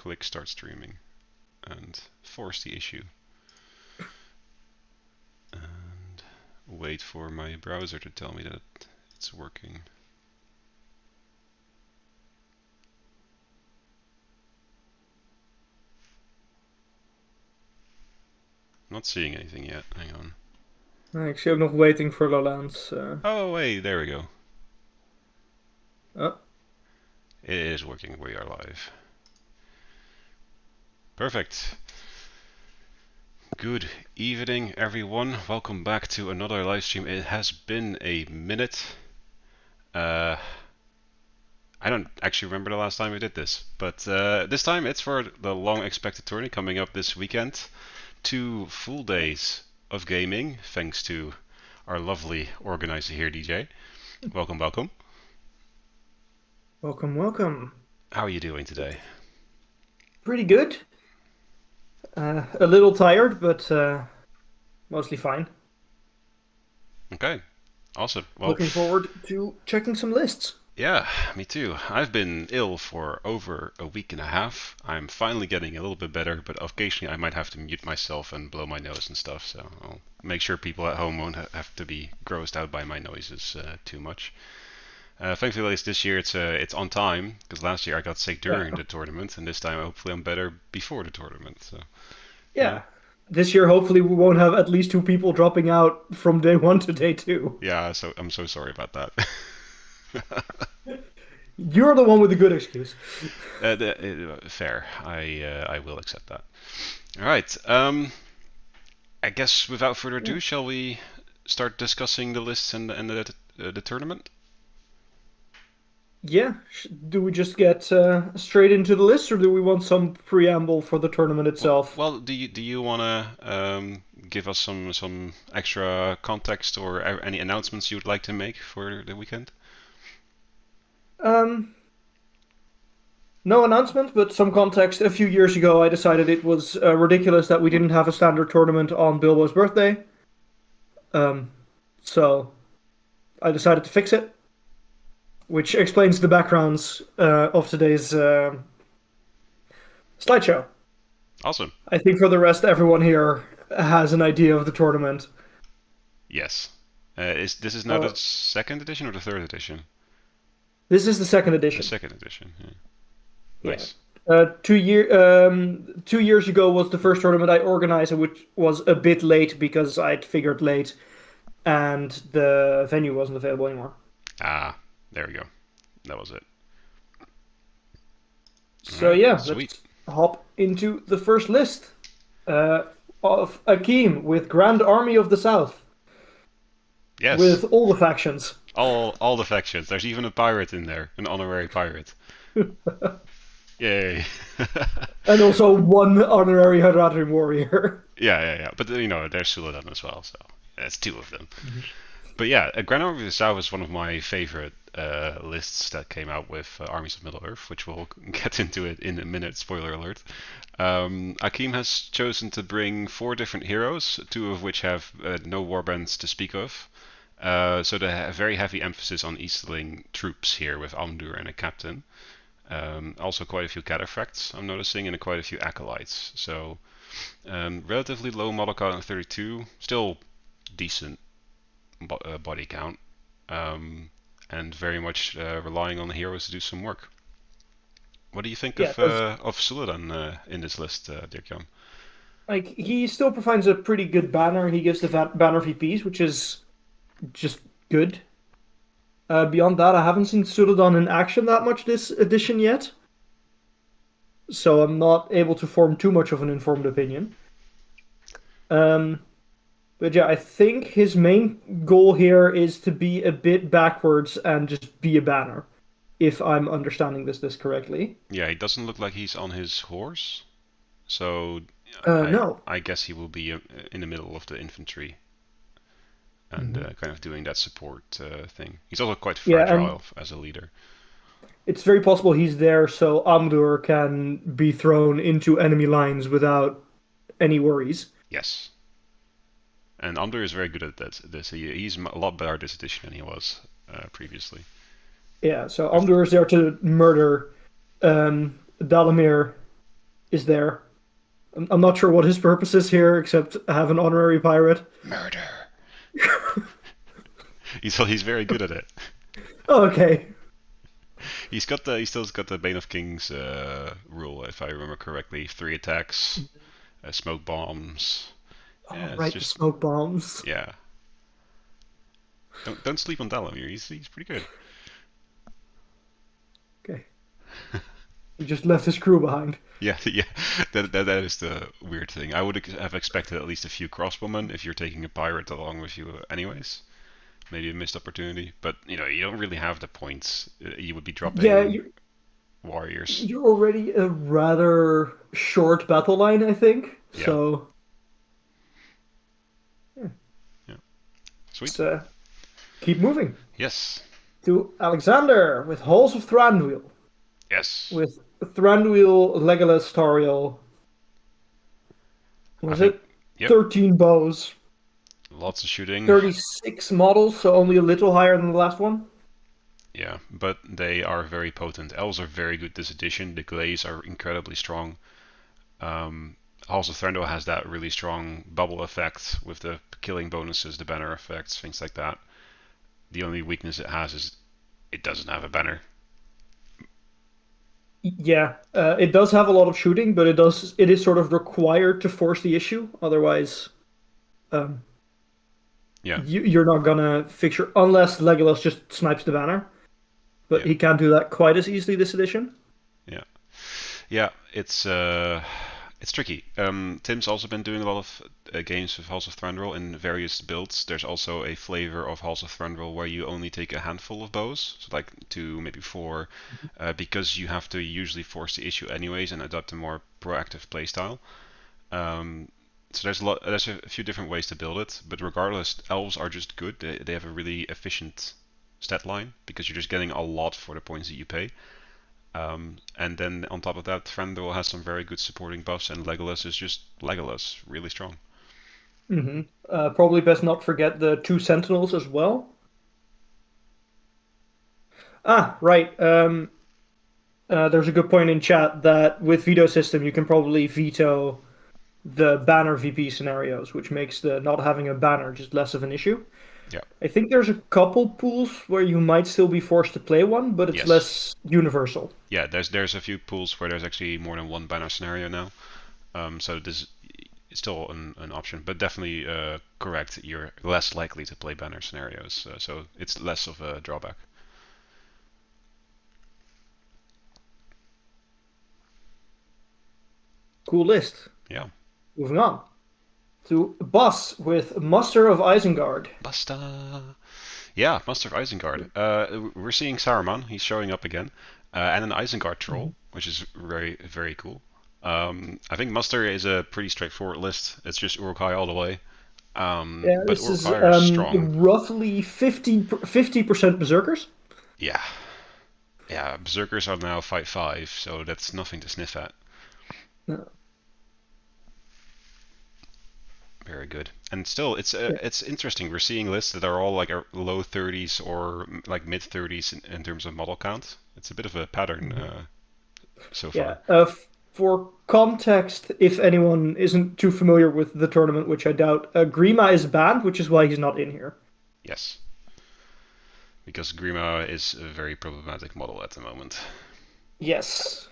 click start streaming and force the issue. And wait for my browser to tell me that it's working. Not seeing anything yet. Hang on. Ik zie ook nog waiting for Lowlands. Oh, wait, there we go. Oh. It is working. We are live. Perfect. Good evening, everyone. Welcome back to another live stream. It has been a minute. I don't actually remember the last time we did this, but this time it's for the long-expected tourney coming up this weekend. 2 full days of gaming, thanks to our lovely organizer here, DJ. Welcome, welcome. Welcome, welcome. How are you doing today? Pretty good. A little tired, but mostly fine. Okay, awesome. Well, Looking forward to checking some lists. yeah, me too. I've been ill for over a week and a half. I'm finally getting a little bit better, but occasionally I might have to mute myself and blow my nose and stuff, so I'll make sure people at home won't have to be grossed out by my noises too much. Thankfully, at least this year it's on time, because last year I got sick during Yeah. the tournament, and this time hopefully I'm better before the tournament. So yeah, Yeah. This year, hopefully, we won't have at least 2 people dropping out from day 1 to day 2. yeah. So I'm so sorry about that. You're the one with the good excuse. Fair. I will accept that. All right. I guess without further Yeah. ado, shall we start discussing the lists and the tournament? Yeah. Do we just get straight into the list, or do we want some preamble for the tournament itself? Well, do you wanna give us some extra context or any announcements you would like to make for the weekend? Um, no announcement, but some context. A few years ago, I decided it was ridiculous that we didn't have a standard tournament on Bilbo's birthday. Um, so I decided to fix it, which explains the backgrounds of today's slideshow. Awesome. I think for the rest, everyone here has an idea of the tournament. Yes. Is this is now Uh, the second edition or the third edition? this is the second The edition. second edition. Yeah. Yeah. Nice. 2 years ago was the first tournament I organized, which was a bit late because I'd figured late, and the venue wasn't available anymore. Ah, there we go. That was it. All So right. yeah, Sweet. let's hop into the first list uh, of Akeem with Grand Army of the South, Yes. with all the factions. All the factions. There's even a pirate in there, an honorary pirate. Yay. And also one honorary Haradrim warrior. Yeah. But there's Suladan as well, so that's 2 of them. But yeah, Grand Army of the South is one of my favorite lists that came out with Armies of Middle-earth, which we'll get into it in a minute, spoiler alert. Akeem has chosen to bring 4 different heroes, 2 of which have no warbands to speak of. So they have very heavy emphasis on Easterling troops here with Amdur and a captain. Also quite a few cataphracts I'm noticing, and quite a few acolytes. So relatively low model count of 32, still decent body count, and very much relying on the heroes to do some work. What do you think Yeah, that's of Suladan in this list, Dirk-Jan? like he still provides a pretty good banner. He gives the banner VPs, which is just good. Beyond that, I haven't seen Suladan in action that much this edition yet, so I'm not able to form too much of an informed opinion. Um, but yeah, I think his main goal here is to be a bit backwards and just be a banner, if I'm understanding this correctly. Yeah, he doesn't look like he's on his horse, so I No. I guess he will be in the middle of the infantry and Mhm. kind of doing that support thing. He's also quite Yeah, and fragile as a leader. it's very possible he's there so Amdur can be thrown into enemy lines without any worries. Yes, and Amdur is very good at this. He's a lot better this edition than he was previously. Yeah, so With Amdur is there to murder Dalamir is there. I'm not sure what his purpose is here, except have an honorary pirate. Murder. He's very good at it. Oh, okay. He still's got the Bane of Kings rule, if I remember correctly. 3 attacks, smoke bombs. Oh, Yeah, it's right, the just smoke bombs. yeah. Don't sleep on Dalamir. He's pretty good. Okay. He just left his crew behind. Yeah, yeah. That is the weird thing. I would have expected at least a few crossbowmen if you're taking a pirate along with you, anyways. Maybe a missed opportunity, but you don't really have the points. You would be Yeah, dropping warriors. you're already a rather short battle line, I think. Yeah, So, yeah, yeah. Sweet. let's keep moving Yes, to Alexander with Halls of Thranduil, yes. with Thranduil, Legolas, Tauriel. I Was think. it Yep. 13 bows, Lots of shooting. 36 models, so only a little higher than the last one? Yeah, but they are very potent. Elves are very good this edition. The glaze are incredibly strong. Also, Thranduil has that really strong bubble effect with the killing bonuses, the banner effects, things like that. The only weakness it has is it doesn't have a banner. Yeah, it does have a lot of shooting, but it is sort of required to force the issue. Otherwise, um, Yeah, you're not gonna fix your unless Legolas just snipes the banner. But yeah, he can't do that quite as easily this edition. yeah, yeah. It's tricky. Tim's also been doing a lot of games with Halls of Thranduil in various builds. There's also a flavor of Halls of Thranduil where you only take a handful of bows, so like 2, maybe 4, because you have to usually force the issue anyways and adopt a more proactive playstyle. Um, so there's a few different ways to build it, but regardless, elves are just good. They have a really efficient stat line because you're just getting a lot for the points that you pay. And then on top of that, Thranduil has some very good supporting buffs, and Legolas is just Legolas, really strong. Probably best not forget the two sentinels as well. Ah, right. There's a good point in chat that with veto system you can probably veto the banner VP scenarios, which makes the not having a banner just less of an issue. Yeah. I think there's a couple pools where you might still be forced to play one, but it's Yes. less universal. Yeah. There's a few pools where there's actually more than one banner scenario now. So this is still an option, but definitely correct. You're less likely to play banner scenarios, so it's less of a drawback. Cool list. Yeah. Moving on to Boss with Muster of Isengard. Basta. Yeah, Master of Isengard. We're seeing Saruman. He's showing up again, and an Isengard troll, which is very very cool. I think Muster is a pretty straightforward list. It's just Uruk-hai all the way. Yeah, But this is Uruk-hai are strong. roughly 50% Berserkers. Yeah, yeah. Berserkers are now 5/5, so that's nothing to sniff at. Uh, Very good. And still, yeah. it's interesting. We're seeing lists that are all like low 30s or like mid 30s in terms of model count. It's a bit of a pattern so Yeah. far. For context, if anyone isn't too familiar with the tournament, which I doubt, Grima is banned, which is why he's not in here. Yes, because Grima is a very problematic model at the moment. Yes.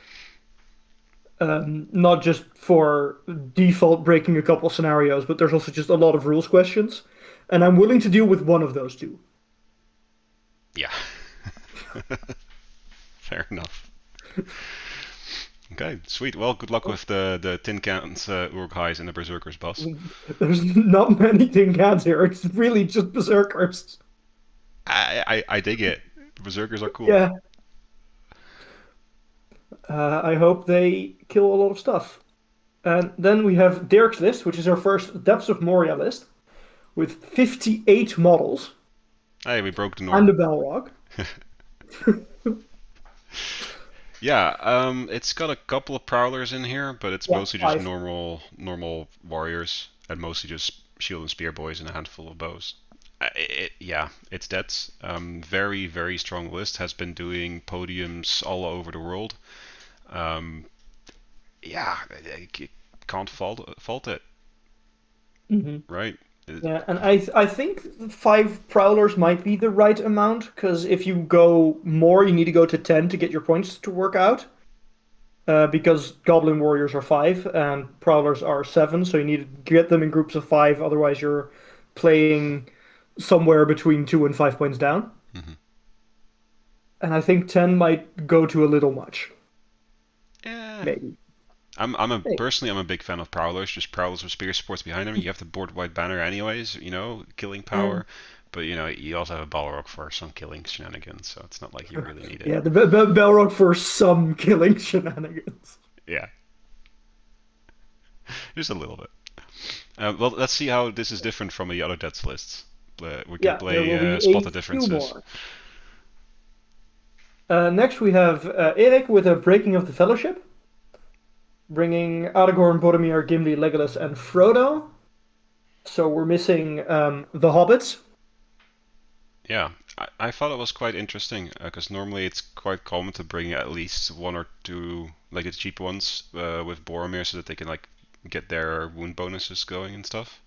Not just for default breaking a couple scenarios, but there's also just a lot of rules questions. And I'm willing to deal with one of those two. Yeah, fair enough. Okay, sweet. Well, good luck with the tin cans, Uruk-hais, and the Berserkers, boss. There's not many tin cans here. It's really just berserkers. I dig it. Berserkers are cool. Yeah. I hope they kill a lot of stuff. And then we have Derek's list, which is our first Depths of Moria list, with 58 models Hey, we broke the and norm. a Balrog. Yeah, it's got a couple of prowlers in here, but it's Yeah, mostly just 5. normal warriors, and mostly just shield and spear boys and a handful of bows. Yeah, it's that. Very very strong list. Has been doing podiums all over the world. Um, yeah, I can't fault it, Hmm. right? Yeah, and I think 5 prowlers might be the right amount because if you go more, you need to go to 10 to get your points to work out. Because goblin warriors are 5 and prowlers are 7, so you need to get them in groups of 5. Otherwise, you're playing somewhere between 2 and 5 points down. Hmm. And I think 10 might go to a little much, Yeah, maybe. Maybe. I'm a big fan of prowlers. Just prowlers with spear supports behind them. You have the board wide banner anyways. Killing Mm. power. But you also have a Balrog for some killing shenanigans. So it's not like you really need it. Yeah, the Belrog for some killing shenanigans. Yeah, just a little bit. Well, let's see how this is different from the other deaths lists. We can Yeah, there play will be spot a the few differences. more. Next, we have Eric with a Breaking of the Fellowship, bringing Aragorn, Boromir, Gimli, Legolas, and Frodo. So we're missing the hobbits. Yeah, I thought it was quite interesting because normally it's quite common to bring at least one or two, like the cheap ones, with Boromir so that they can like get their wound bonuses going and stuff.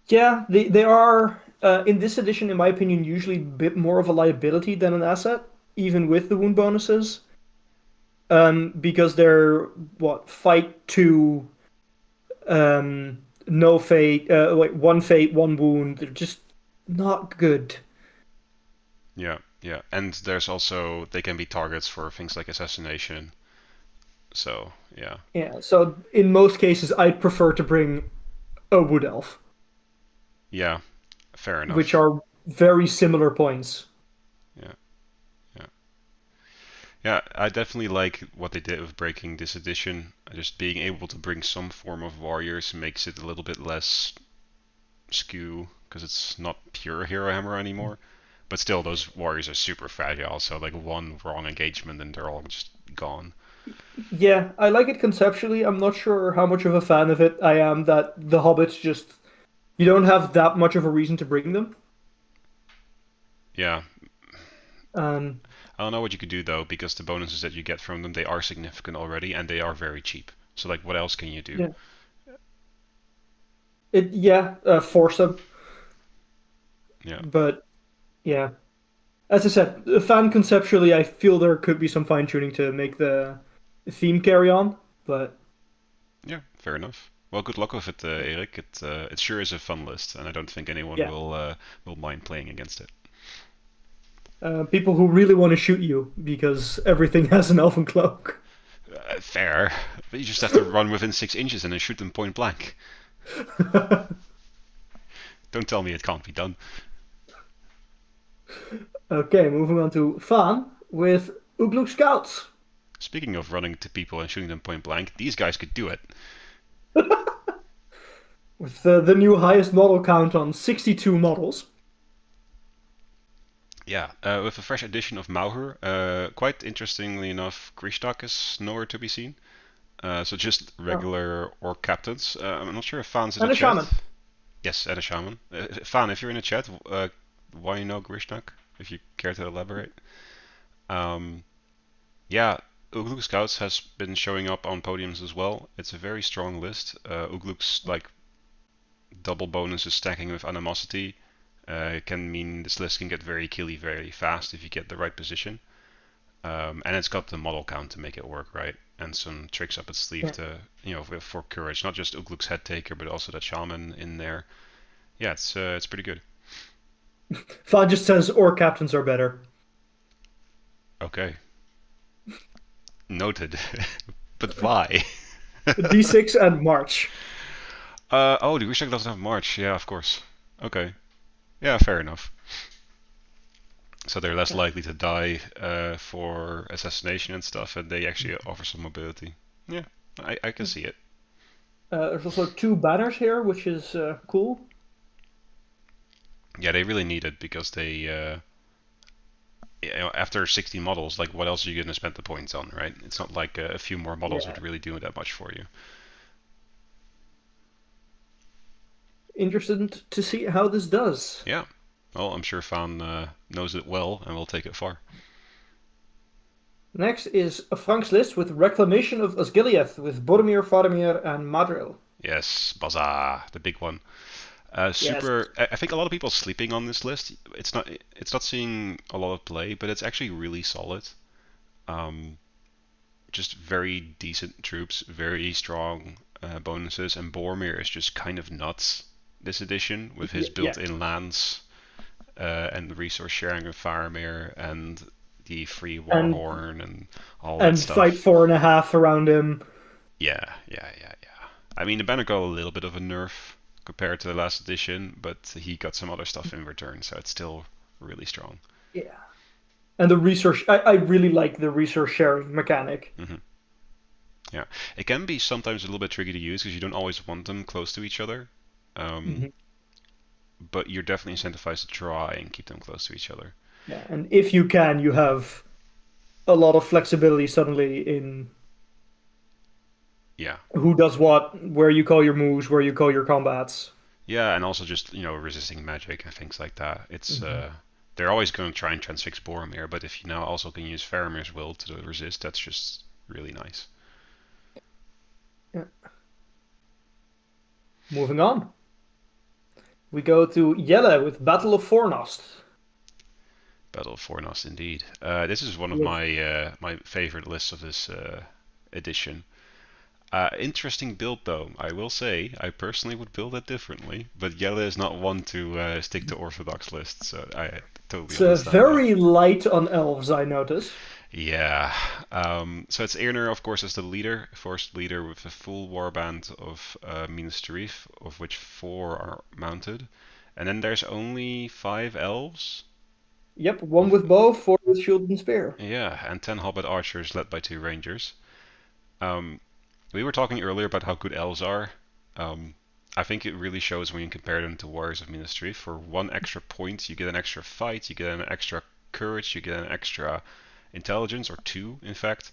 Yeah, they are in this edition, in my opinion, usually a bit more of a liability than an asset, even with the wound bonuses. Because they're what fight two, no fate, wait, one fate, one wound. They're just not good. Yeah, yeah, and there's also they can be targets for things like assassination. So yeah, Yeah, so in most cases, I'd prefer to bring a wood elf, yeah, fair which enough. are very similar points. Yeah, yeah, yeah. I definitely like what they did with breaking this edition. Just being able to bring some form of warriors makes it a little bit less skew because it's not pure hero hammer anymore. But still, those warriors are super fragile. So like one wrong engagement and they're all just gone. Yeah, I like it conceptually. I'm not sure how much of a fan of it I am that the hobbits just you don't have that much of a reason to bring them. Yeah, Um, I don't know what you could do though because the bonuses that you get from them they are significant already and they are very cheap. So like, what else can you do? yeah, force them. Yeah, But yeah, as I said, fan conceptually, I feel there could be some fine tuning to make the theme carry on. But yeah, fair enough. Well, good luck with it, Eric. It sure is a fun list, and I don't think anyone yeah, will mind playing against it. people who really want to shoot you because everything has an elven cloak. Fair, but you just have to run within 6 inches and then shoot them point blank. Don't tell me it can't be done. Okay, moving on to Fan with Ugluk Scouts. Speaking of running to people and shooting them point blank, these guys could do it. With the new highest model count on 62 models. Yeah, with a fresh addition of Mauher, quite interestingly enough, Grishtak is nowhere to be seen. So just Oh. regular orc captains. I'm not sure if Fan's in the And a chat. shaman. Yes, and a shaman. Fan, if you're in the chat, why no Grishnak? If you care to elaborate. Um, yeah, Ugluk Scouts has been showing up on podiums as well. It's a very strong list. Ugluk's like double bonuses stacking with animosity can mean this list can get very killy very fast if you get the right position. And it's got the model count to make it work, right? And some tricks up its sleeve Yeah. to, for courage. Not just Ugluk's head taker, but also that shaman in there. Yeah, it's pretty good. Fan just says or captains are better. Okay, noted. But why? D6 and March. Oh, the Rishak doesn't have March. Yeah, of course. Okay. Yeah, fair enough. So they're less Yeah. likely to die for assassination and stuff, and they actually offer some mobility. Yeah, I can see it. There's also 2 banners here, which is cool. Yeah, they really need it because after 60 models, like what else are you going to spend the points on, right? It's not like a few more models Yeah. would really do that much for you. Interested to see how this does. Yeah. Well, I'm sure Fan knows it well and will take it far. Next is Frank's list with Reclamation of Osgiliath with Boromir, Faramir, and Madril. Yes, Baza, the big one. Yes. Super. I think a lot of people are sleeping on this list. It's not seeing a lot of play, but it's actually really solid. Um, just very decent troops, very strong bonuses, and Boromir is just kind of nuts this edition with his Yeah. built-in lands and the resource sharing with Faramir and the free And Warhorn and all that and fight stuff. 4.5 around him. Yeah. I mean, the banner got a little bit of a nerf compared to the last edition, but he got some other stuff in return, so it's still really strong. Yeah. And the resource, I really like the resource sharing mechanic. hmm Yeah, it can be sometimes a little bit tricky to use because you don't always want them close to each other. Um, Mhm. but you're definitely incentivized to try and keep them close to each other. Yeah, and if you can, you have a lot of flexibility suddenly in Yeah, who does what, where you call your moves, where you call your combats. yeah, and also just resisting magic and things like that. It's Mhm. they're always going to try and transfix Boromir, but if you now also can use Faramir's will to resist, that's just really nice. Yeah. Moving on, we go to Yelle with Battle of Fornost. Battle of Fornos, indeed. This is one of With my favorite lists of this edition. Interesting build though, I will say. I personally would build it differently, but Yella is not one to stick to orthodox lists, so I totally it's understand that. very light on elves, I notice. Yeah. So it's Eirnir, of course, as the leader, first leader with a full warband of Minas Tirith, of which four are mounted, and then there's only five elves. Yep, one Of with bow, four with shield and spear. Yeah, and 10 Hobbit archers led by two rangers. Um, we were talking earlier about how good elves are. Um, I think it really shows when you compare them to Warriors of Ministry. For one extra point, you get an extra fight, you get an extra courage, you get an extra intelligence, or two, in fact,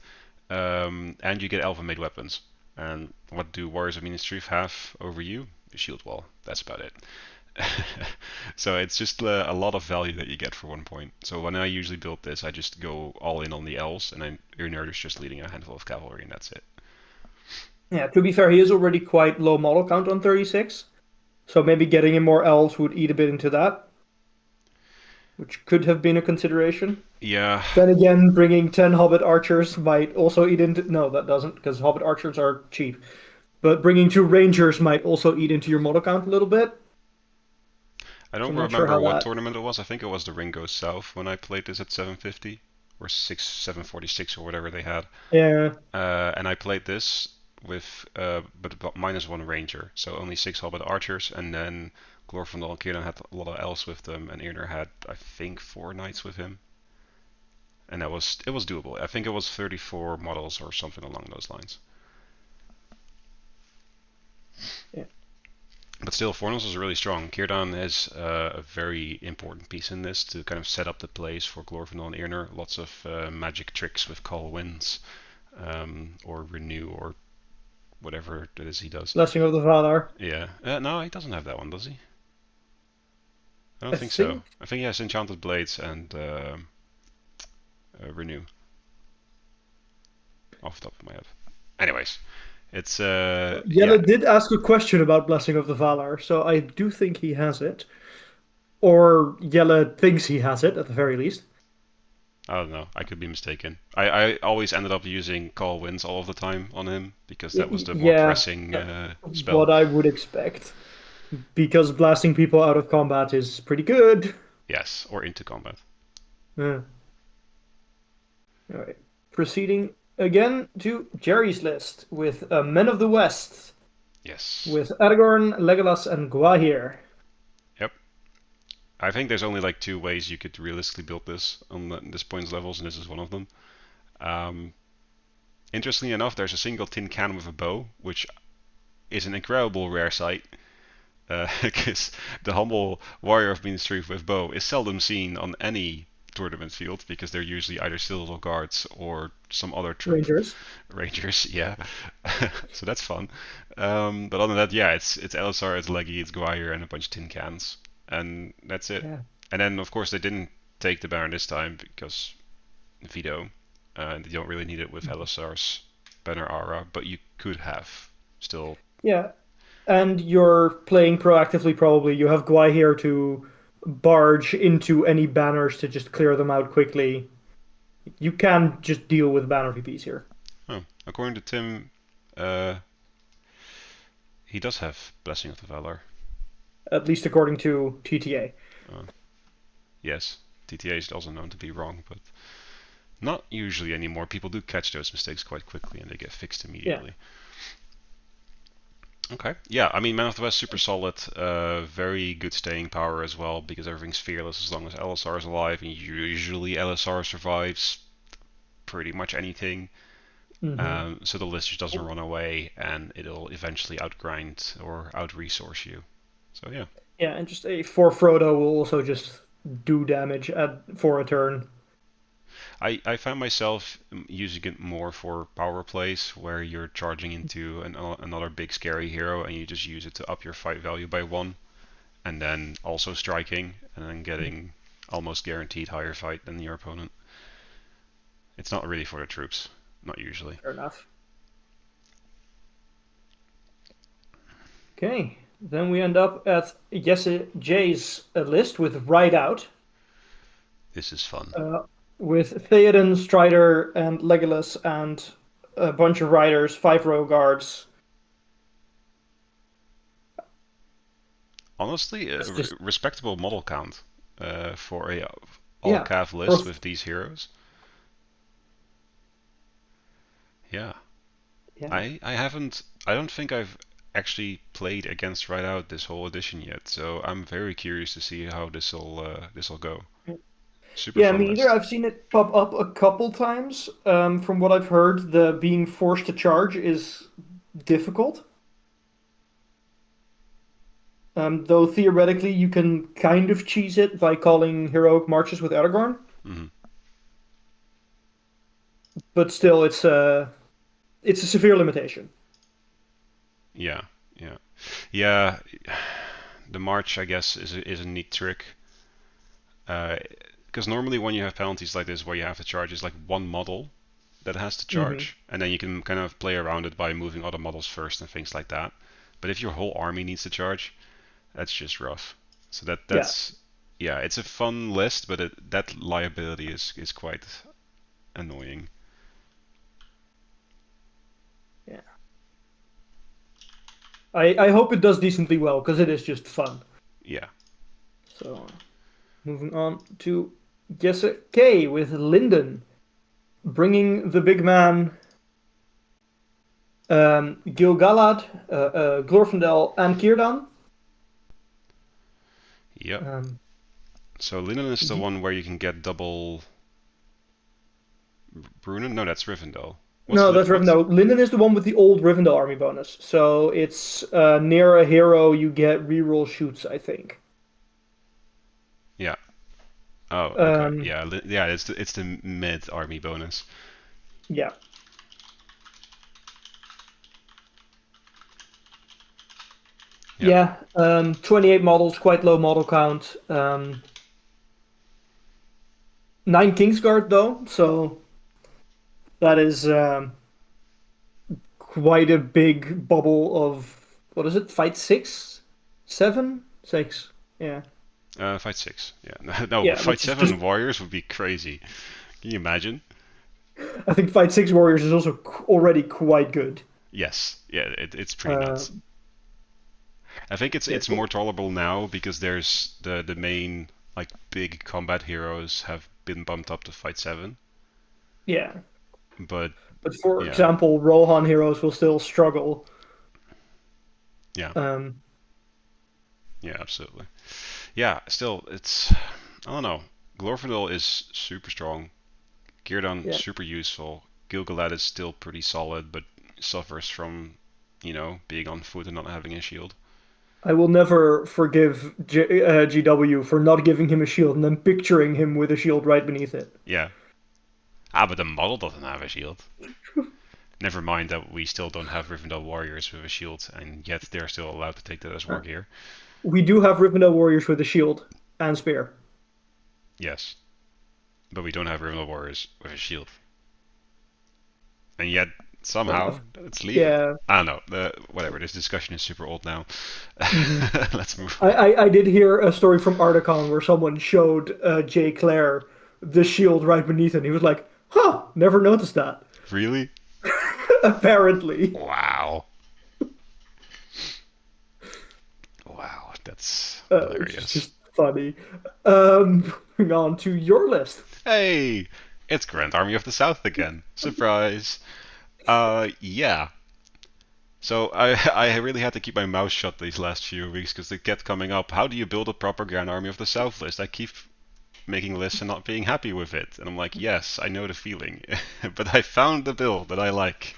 and you get elven made weapons. And what do Warriors of Ministry have over you? A shield wall. That's about it. So it's just a lot of value that you get for 1 point. So when I usually build this, I just go all in on the elves, and then Urnerd is just leading a handful of cavalry, and that's it. Yeah, to be fair, he is already quite low model count on 36. So maybe getting him more elves would eat a bit into that, which could have been a consideration. Yeah, Then again, bringing 10 Hobbit archers might also eat into. No, that doesn't, because Hobbit archers are cheap. But bringing two rangers might also eat into your model count a little bit. I So don't I'm not sure remember how what that. tournament it was. I think it was the Ring Goes South when I played this at 750 or 746 or whatever they had. Yeah, And I played this with but about -1 ranger, so only six Hobbit archers, and then Glorfindel and Kieran had a lot of elves with them, and Irner had I think four knights with him, and it was doable. I think it was 34 models or something along those lines. yeah, But still, Fornos is really strong. Círdan is a very important piece in this to kind of set up the place for Glorfindel and Irner. Lots of magic tricks with Call Winds or Renew or whatever it is he does. Blessing of the Valar. Yeah. No, he doesn't have that one, does he? I don't I think so. think. I think he has Enchanted Blades and Renew off the top of my head. Anyways, it's yeah. Yella did ask a question about Blessing of the Valar, so I do think he has it. Or Yella thinks he has it, at the very least. I don't know. I could be mistaken. I always ended up using Call Winds all of the time on him because that was the more Yeah, pressing that's spell. what I would expect. Because blasting people out of combat is pretty good. Yes, or into combat. Yeah. All right. Proceeding again to Jerry's list with Men of the West Yes. with Aragorn, Legolas, and Gwahir. Yep. I think there's only like two ways you could realistically build this on this points levels, and this is one of them. Um, Interestingly enough, there's a single tin can with a bow, which is an incredible rare sight. Because the humble warrior of Ministry with bow is seldom seen on any tournament field because they're usually either Citadel Guards or some other troop. Rangers. Rangers, yeah. So that's fun. But other than that, yeah, it's Elisar, it's Leggy, it's Gwyer, and a bunch of tin cans, and that's it. Yeah. And then of course they didn't take the Baron this time because veto. and you don't really need it with LSR's banner aura, but you could have still. Yeah, and you're playing proactively probably. You have Gwai here to barge into any banners to just clear them out quickly. You can just deal with banner VPs here. Oh, according to Tim, uh, he does have Blessing of the Valor. At least according to TTA. Uh, yes, TTA is also known to be wrong, but not usually anymore. People do catch those mistakes quite quickly and they get fixed Yeah. immediately. Okay. Yeah, I mean, Man of the West super solid, very good staying power as well because everything's fearless as long as LSR is alive, and usually LSR survives pretty much anything. Hmm. So the list just doesn't run away, and it'll eventually outgrind or out-resource you. So yeah, Yeah, and just a 4 Frodo will also just do damage for a turn. I found myself using it more for power plays where you're charging into another big scary hero, and you just use it to up your fight value by one, and then also striking, and then getting almost guaranteed higher fight than your opponent. It's not really for the troops, not usually. Fair enough. Okay, then we end up at Jesse J's list with Ride Out, This is fun. uh, with Theoden, Strider, and Legolas, and a bunch of riders, 5 row guards. Honestly, a That's just respectable model count for a all yeah, cav for list with these heroes. Yeah, yeah. I don't think I've actually played against Rideout this whole edition yet, so I'm very curious to see how this'll go. Super Yeah, fun me either. list. I've seen it pop up a couple times. From what I've heard, the being forced to charge is difficult. Though theoretically you can kind of cheese it by calling heroic marches with Aragorn, Hmm. but still it's a severe limitation. Yeah, yeah, yeah. The march, I guess, is a neat trick. Because normally when you have penalties like this where you have to charge, it's like one model that has to Hmm. charge, and then you can kind of play around it by moving other models first and things like that. But if your whole army needs to charge, that's just rough. So Yeah, that's yeah, it's a fun list, but that liability is quite annoying. yeah. I hope it does decently well because it is just fun. Yeah. So moving on to Jesse K with Linden, bringing the big man, Gil-galad, Glorfindel, and Círdan. Yep. Um, So Linen is the ye- one where you can get double Brunnen? No, that's Rivendell. no, that's What's Rivendell. Linden is the one with the old Rivendell army bonus. So it's near a hero, you get reroll shoots, I think. yeah. Oh, okay. Um, Yeah, yeah, it's the mid army bonus. yeah. Yep. Yeah, 28 models, quite low model count. 9 Kingsguard though, so that is quite a big bubble of what is it? Fight 6, 7, 6. Yeah, Fight 6. Yeah. No, yeah, fight which is just 7 warriors would be crazy. Can you imagine? I think Fight 6 Warriors is also already quite good. Yes. Yeah, it's pretty Uh, nuts. I think yeah, it's more tolerable now because there's the main like big combat heroes have been bumped up to fight 7. yeah. But But for yeah. example, Rohan heroes will still struggle. Yeah. Um, Yeah, absolutely. Yeah, still it's I don't know. Glorfindel is super strong. Círdan yeah, super useful. Gil-galad is still pretty solid, but suffers from, being on foot and not having a shield. I will never forgive GW for not giving him a shield and then picturing him with a shield right beneath it. Yeah. But the model doesn't have a shield. Never mind that we still don't have Rivendell warriors with a shield, and yet they're still allowed to take that as war gear. We do have Rivendell warriors with a shield and spear. Yes, but we don't have Rivendell warriors with a shield. and yet Uh, somehow it's leaving. yeah. I don't know. Whatever. This discussion is super old now. hmm Let's move I, on. I I did hear a story from Articon where someone showed Jay Clare the shield right beneath it. And he was like, "Huh, never noticed that." Really? Apparently, Wow. Wow. That's which is hilarious. just funny. Moving on to your list. Hey, it's Grand Army of the South again. Surprise. Yeah. So I really had to keep my mouth shut these last few weeks because they kept coming up. How do you build a proper Grand Army of the South list? I keep making lists and not being happy with it. And I'm like, yes, I know the feeling. But I found the build that I like.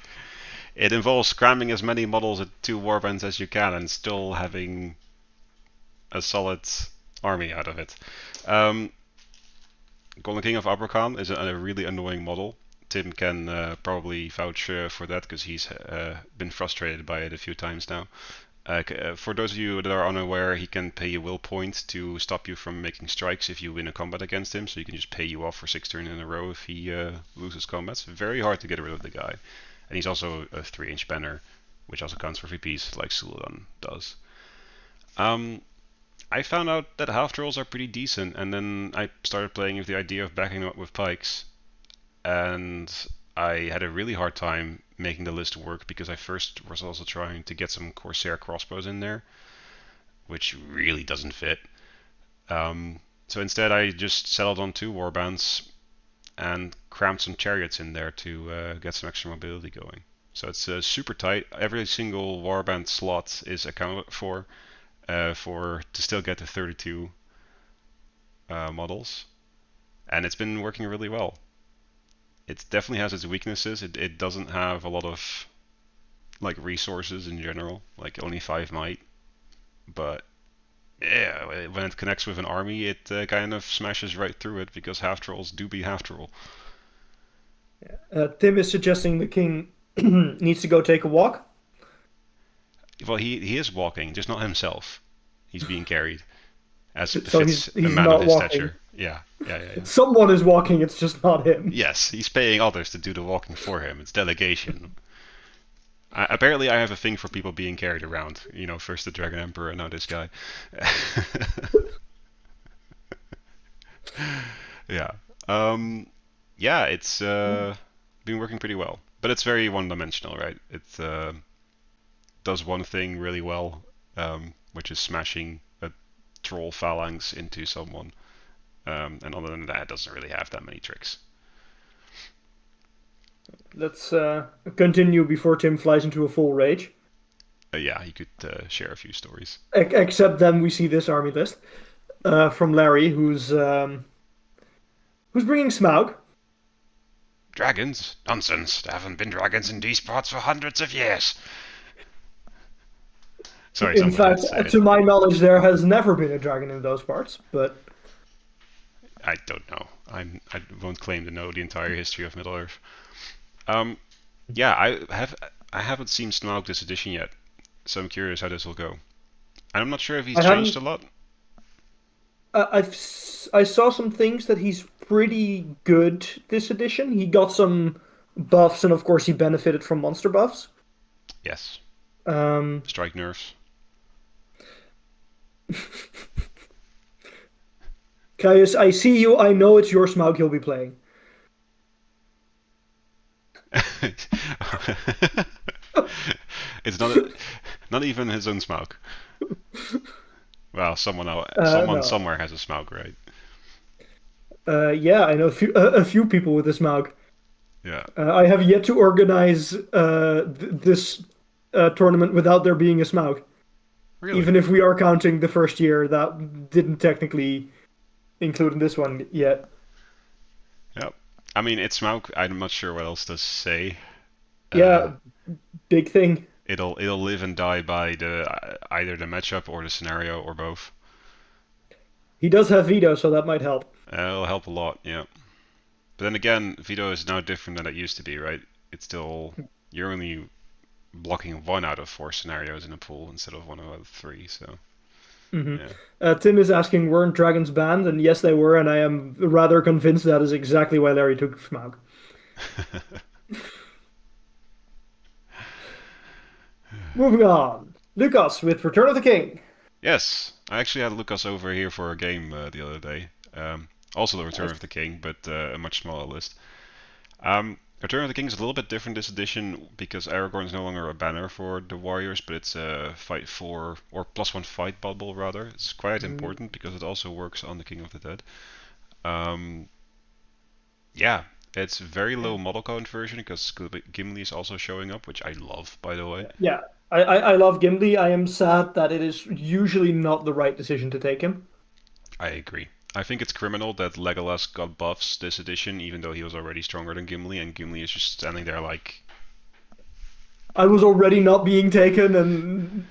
It involves cramming as many models at two warbands as you can and still having a solid army out of it. Um, Golden King of Abercorn is a really annoying model. Tim can probably vouch for that because he's been frustrated by it a few times now. For those of you that are unaware, he can pay a will point to stop you from making strikes if you win a combat against him, so you can just pay you off for 6 turns in a row if he loses combats. Very hard to get rid of the guy. And he's also a 3-inch banner, which also counts for VPs, like Suladan does. Um, I found out that half trolls are pretty decent, and then I started playing with the idea of backing them up with pikes, and I had a really hard time making the list work because I first was also trying to get some Corsair crossbows in there, which really doesn't fit. So instead, I just settled on 2 warbands and crammed some chariots in there to get some extra mobility going. So it's super tight. Every single warband slot is accounted for to still get to 32 models, and it's been working really well. It definitely has its weaknesses. It doesn't have a lot of like resources in general, like only 5 might. But yeah, when it connects with an army, it kind of smashes right through it because half trolls do be half troll. Tim is suggesting the king needs to go take a walk. Well, he is walking, just not himself. He's being carried, as So he's befits a he's man of not his walking. stature. Yeah, yeah, yeah, yeah. Someone is walking, it's just not him. Yes, he's paying others to do the walking for him. It's delegation. Apparently, I have a thing for people being carried around. You know, first the Dragon Emperor, now this guy. Yeah. Um, yeah, it's been working pretty well, but it's very one-dimensional, right? It does one thing really well, which is smashing a troll phalanx into someone, and other than that, it doesn't really have that many tricks. Let's continue before Tim flies into a full rage. Yeah, you could share a few stories. Except then we see this army list from Larry, who's bringing Smaug. Dragons? Nonsense. There haven't been dragons in these parts for hundreds of years. Sorry, In someone had fact, to say it. to my knowledge, there has never been a dragon in those parts. But I don't know. I won't claim to know the entire history of Middle Earth. Um, yeah, I haven't seen Smaug this edition yet, so I'm curious how this will go. I'm not sure if he's I changed haven't. a lot. I saw some things that he's pretty good this edition. He got some buffs, and of course, he benefited from monster buffs. Yes, Um, strike nerfs. Caius, I see you. I know it's your Smaug you'll be playing. It's not even his own Smaug. Well, someone No. somewhere has a Smaug, right? Yeah, I know a few people with this Smaug. Yeah, I have yet to organize this tournament without there being a Smaug. really. Even if we are counting the first year, that didn't technically include in this one yet. Yep. I mean, it's Smaug. I'm not sure what else to say. Uh, Yeah, big thing. it'll live and die by the either the matchup or the scenario or both. He does have veto, so that might help. It'll help a lot, yeah. But then again, veto is now different than it used to be, right? It's still you're only blocking 1 out of 4 scenarios in a pool instead of 1 out of 3. So hmm yeah. Tim is asking, weren't dragons banned? And yes, they were, and I am rather convinced that is exactly why Larry took Smaug. Moving on. Lucas with Return of the King. Yes, I actually had Lucas over here for a game the other day. Also, the Return of the Nice. King, but a much smaller list. Return of the King is a little bit different this edition because Aragorn is no longer a banner for the warriors, but it's a fight for or +1 fight bubble rather. It's quite Mm, important because it also works on the King of the Dead. Um, yeah, it's very yeah. low model count version because Gimli is also showing up, which I love, by the way. Yeah. I love Gimli. I am sad that it is usually not the right decision to take him. I agree. I think it's criminal that Legolas got buffs this edition, even though he was already stronger than Gimli, and Gimli is just standing there like, I was already not being taken, and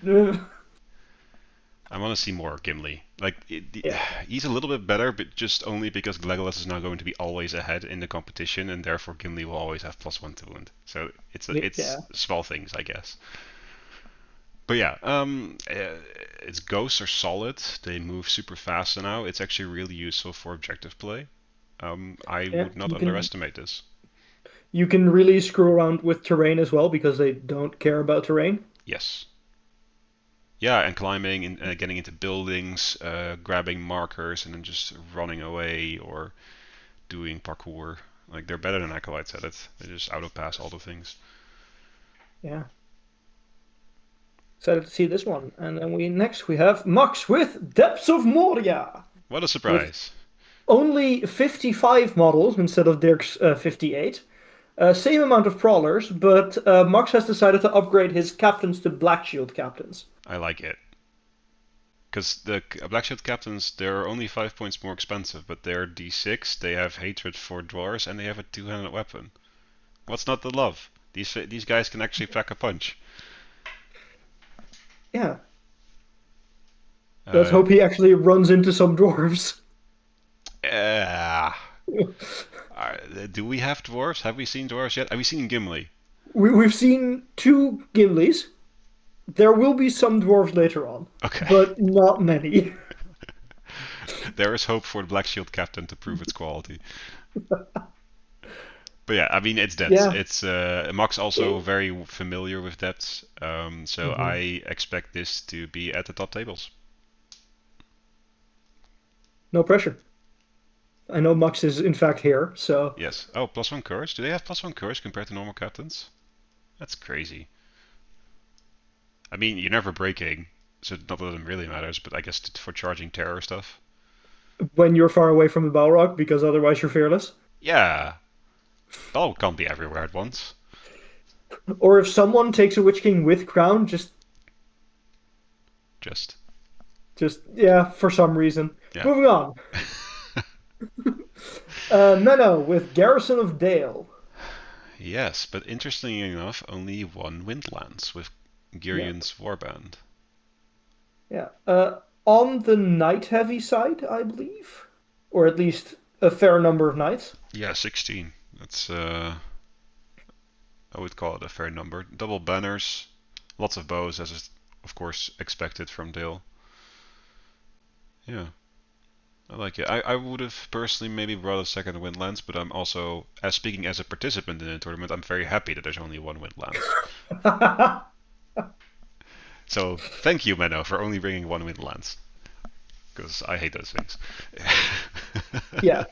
I want to see more Gimli. Like, yeah, he's a little bit better, but just only because Legolas is now going to be always ahead in the competition, and therefore Gimli will always have +1 to wound. So it's yeah. small things, I guess. But yeah, its ghosts are solid. They move super fast now. It's actually really useful for objective play. I Yeah, would not underestimate this. you can really screw around with terrain as well because they don't care about terrain. Yes. Yeah, and climbing and getting into buildings, grabbing markers, and then just running away or doing parkour. Like they're better than acolytes at it. They just auto pass all the things. Yeah, excited to see this one. And then we have Mux with Depths of Moria What a with surprise! only 55 models instead of Dirk's 58. Same amount of crawlers, but Mux has decided to upgrade his captains to Black Shield captains. I like it. Because the Black Shield captains, they're only 5 points more expensive, but they're D6, they have hatred for dwarves, and they have a two-handed weapon. What's not to love? These guys can actually pack a punch. Yeah, let's Uh, hope he actually runs into some dwarves. uh, do we have dwarves? Have we seen dwarves yet? Have we seen Gimli? We've seen two Gimlis. There will be some dwarves later on, Okay. but not many. There is hope for the Black Shield captain to prove its quality. But yeah, I mean it's depths. Yeah. It's Max also very familiar with depths, so Mhm. I expect this to be at the top tables. No pressure. I know Mux is in fact here, so Yes. Oh, +1 courage. Do they have +1 courage compared to normal captains? That's crazy. I mean, you're never breaking, so not that it really matters. But I guess for charging terror stuff. when you're far away from the Balrog, because otherwise you're fearless. Yeah, Ball can't be everywhere at once. Or if someone takes a Witch King with crown, Just just yeah, for some reason. yeah. Moving on. Menno with Garrison of Dale. Yes, but interestingly enough, only one wind lands with Yeah, Girion's warband. yeah. On the knight heavy side, I believe, or at least a fair number of knights. Yeah, 16. That's I would call it a fair number. Double banners, lots of bows, as is of course expected from Dale. Yeah, I like it. I would have personally maybe brought a second Windlands, but I'm also, as speaking as a participant in the tournament, I'm very happy that there's only one Windlands. So thank you, Menno, for only bringing one Windlands, because I hate those things. Yeah.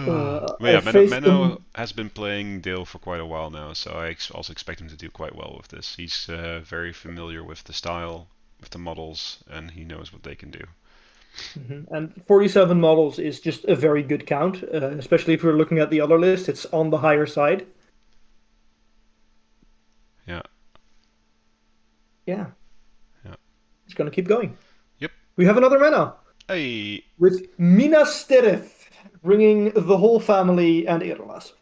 But I yeah, faced Menno them. has been playing Dale for quite a while now, so I also expect him to do quite well with this. He's very familiar with the style, with the models, and he knows what they can do. Mhm. And 47 models is just a very good count, especially if we're looking at the other list. It's on the higher side. Yeah, Yeah, yeah. it's gonna keep going. Yep. We have another Menno Hey, with Minas Tirith, bringing the whole family and Irlas.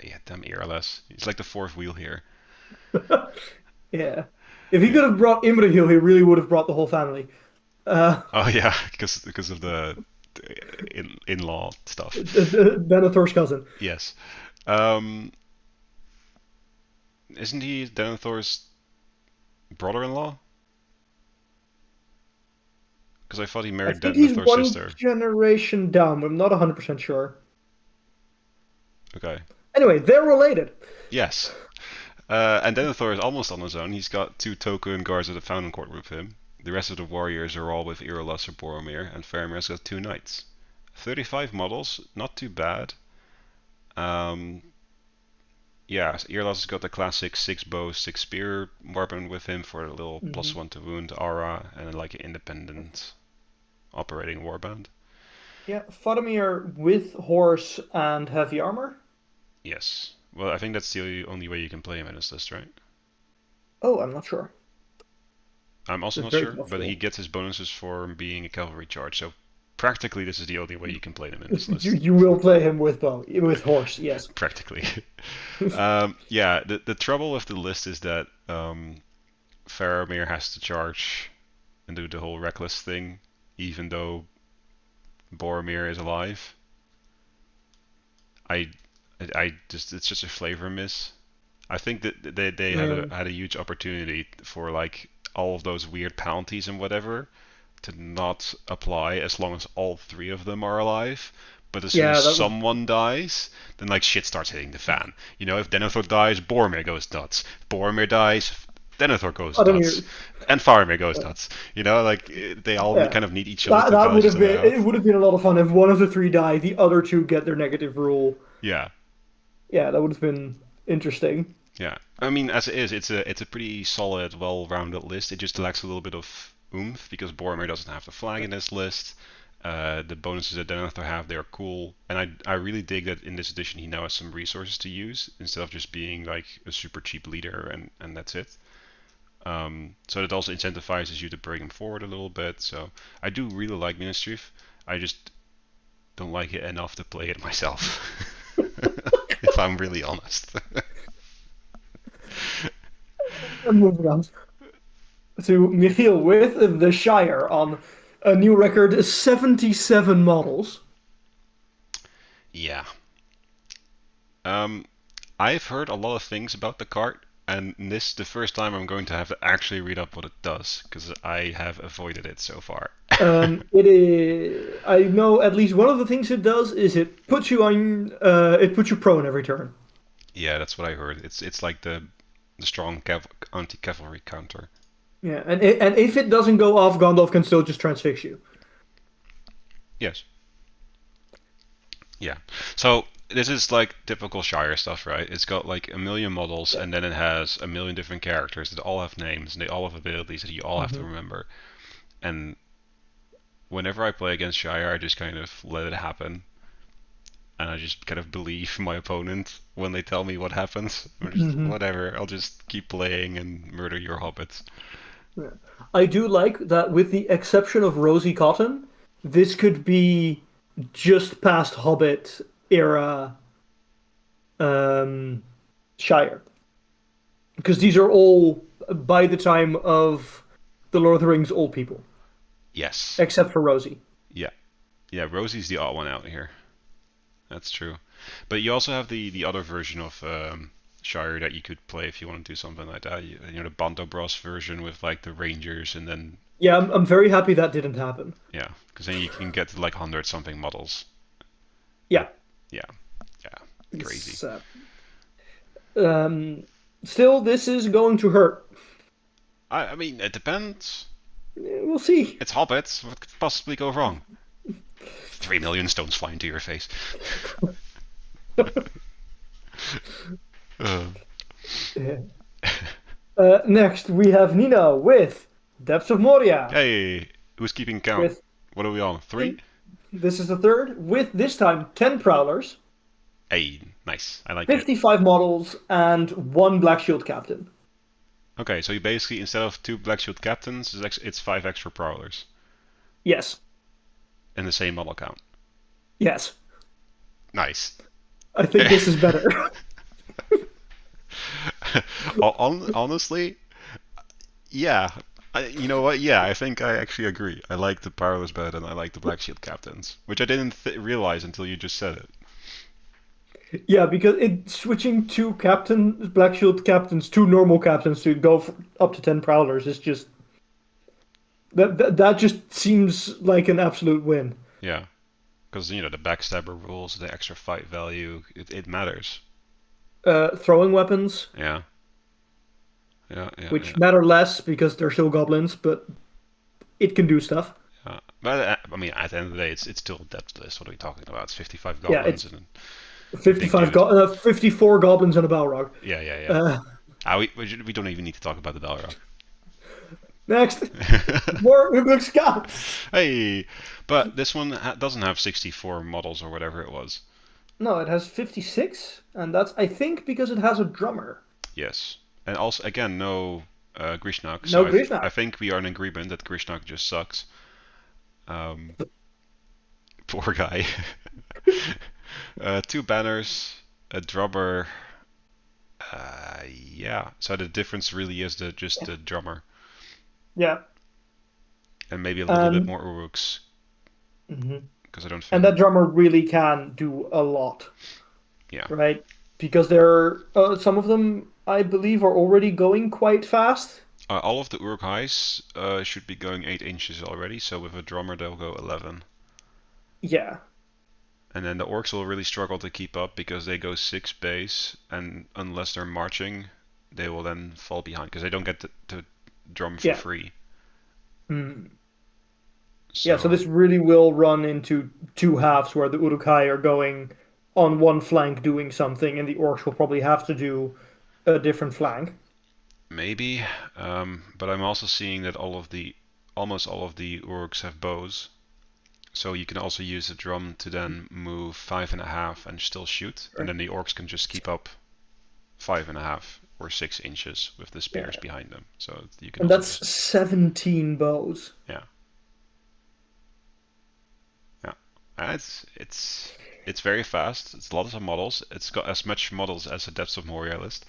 yeah, damn ERLS. He's like the fourth wheel here. Yeah. If he Yeah. could have brought Imrahil, he really would have brought the whole family. Uh, Oh yeah, because of the in-law stuff. Denethor's cousin. Yes. Isn't he Denethor's brother-in-law? Because I thought he I married think he's Denethor's one sister. generation down, but I'm not 100% sure. Okay. Anyway, they're related. Yes. And Denethor is almost on his own. He's got 2 token guards of the Fountain Court with him. The rest of the warriors are all with Irolas or Boromir, and Faramir's got 2 knights. 35 models, not too bad. Um, yeah, Irolas has got the classic 6 bow, 6 spear weapon with him for a little Hmm. +1 to wound aura, and like an independent operating warband. Yeah, Faramir with horse and heavy armor. Yes. Well, I think that's the only way you can play him in this list, right? Oh, I'm not sure. I'm also It's not very sure, but he possible. gets his bonuses for being a cavalry charge, so practically this is the only way you can play him in this You list. you will play him with bow with horse, yes. Practically. Yeah, the trouble with the list is that Faramir has to charge and do the whole reckless thing, even though Boromir is alive. I, I just it's just a flavor miss. I think that they Yeah, had a huge opportunity for like all of those weird penalties and whatever to not apply as long as all 3 of them are alive. But as soon as yeah, that was. someone dies, then like shit starts hitting the fan. You know, if Denethor dies, Boromir goes nuts. If Boromir dies, Denethor goes I don't nuts, hear. and Faramir goes nuts. You know, like they all Yeah, kind of need each other that to that would balance each have other been. It out. would have been a lot of fun if one of the three die, the other two get their negative rule. Yeah, Yeah, that would have been interesting. yeah. I mean, as it is, it's a pretty solid, well-rounded list. It just lacks a little bit of oomph because Boromir doesn't have the flag in this list. The bonuses that Denethor have, they're cool, and I really dig that in this edition he now has some resources to use instead of just being like a super cheap leader and that's it. So it also incentivizes you to bring him forward a little bit. So I do really like Ministry. I just don't like it enough to play it myself. If I'm really honest. And moving on to Michiel with the Shire on a new record 77 models. Yeah. Um, I've heard a lot of things about the cart, and this is the first time I'm going to have to actually read up what it does, because I have avoided it so far. It is. I know at least one of the things it does is it puts you on. It puts you prone every turn. Yeah, that's what I heard. It's like the strong anti-cavalry counter. Yeah, and if it doesn't go off, Gandalf can still just transfix you. Yes. Yeah. So this is like typical Shire stuff, right? It's got like a million models, Yeah. and then it has a million different characters that all have names and they all have abilities that you all have to Hmm. remember. And whenever I play against Shire, I just kind of let it happen, and I just kind of believe my opponent when they tell me what happens. Or just Hmm. whatever. I'll just keep playing and murder your hobbits. Yeah. I do like that, with the exception of Rosie Cotton, this could be just past Hobbit era um, Shire, because these are all by the time of the Lord of the Rings old people, Yes. except for Rosie. Yeah. Yeah. Rosie's the odd one out here. That's true. But you also have the other version of Shire that you could play if you want to do something like that. You know, the Banto Bros version with like the Rangers and then Yeah, I'm very happy that didn't happen. yeah, because then you can get to like 100 something models. That Yeah, yeah, yeah, crazy. it's, um, still, this is going to hurt. I mean, it depends. We'll see. It's hobbits. What could possibly go wrong? 3 million stones fly into your face. uh, Yeah. Next, we have Nina with Depths of Moria. hey, who's keeping count? With What are we on? Three? this is the third, with this time 10 Prowlers, Hey, nice. I like it. 55 models, and one Black Shield Captain. Okay, so you basically instead of 2 Black Shield captains, it's 5 extra prowlers Yes, in the same model count. yes. Nice. I think this is better. Honestly, yeah. You know what? Yeah, I think I actually agree. I like the prowlers better than I like the Black Shield captains, which I didn't realize until you just said it. Yeah, because switching two captain Black Shield captains to normal captains to go up to 10 Prowlers is just that just seems like an absolute win. Yeah, because you know the backstabber rules, the extra fight value, it matters. Throwing weapons. Yeah. Yeah, yeah, which yeah. matter less because they're still goblins, but it can do stuff. But I mean, at the end of the day, it's still a depth list. What are we talking about? It's 55 Yeah, goblins it's and a big dude. 54 goblins and a Balrog. Yeah, yeah, yeah. Uh, We don't even need to talk about the Balrog. Next, more Uguk scouts. Hey, but this one doesn't have 64 models or whatever it was. No, it has 56, and that's I think because it has a drummer. Yes, and also again no Grishnak. So No I Grishnak. think we are in agreement that Grishnak just sucks. Um, Poor guy. Two banners, a drummer. Yeah. So the difference really is just the drummer, Yeah, and maybe a little bit and more Uruks, mhm. because I don't And think. that drummer really can do a lot, Yeah. right? Because there, some of them I believe are already going quite fast. All of the Uruk-hais should be going 8 inches already, so with a drummer they'll go 11. Yeah, And then the orcs will really struggle to keep up because they go 6 base, and unless they're marching, they will then fall behind because they don't get to drum for yeah. free. Mm. Yeah, so So this really will run into two halves where the Uruk-hai are going on one flank doing something, and the orcs will probably have to do a different flank. maybe, but I'm also seeing that almost all of the orcs have bows, so you can also use the drum to then move 5.5 and still shoot, and Sure. then the orcs can just keep up 5.5 or 6 inches with the spears Yeah, behind them. So you can and also that's just 17 bows. yeah, yeah. It's very fast. It's a lot of models. It's got as much models as the Depths of Moria list,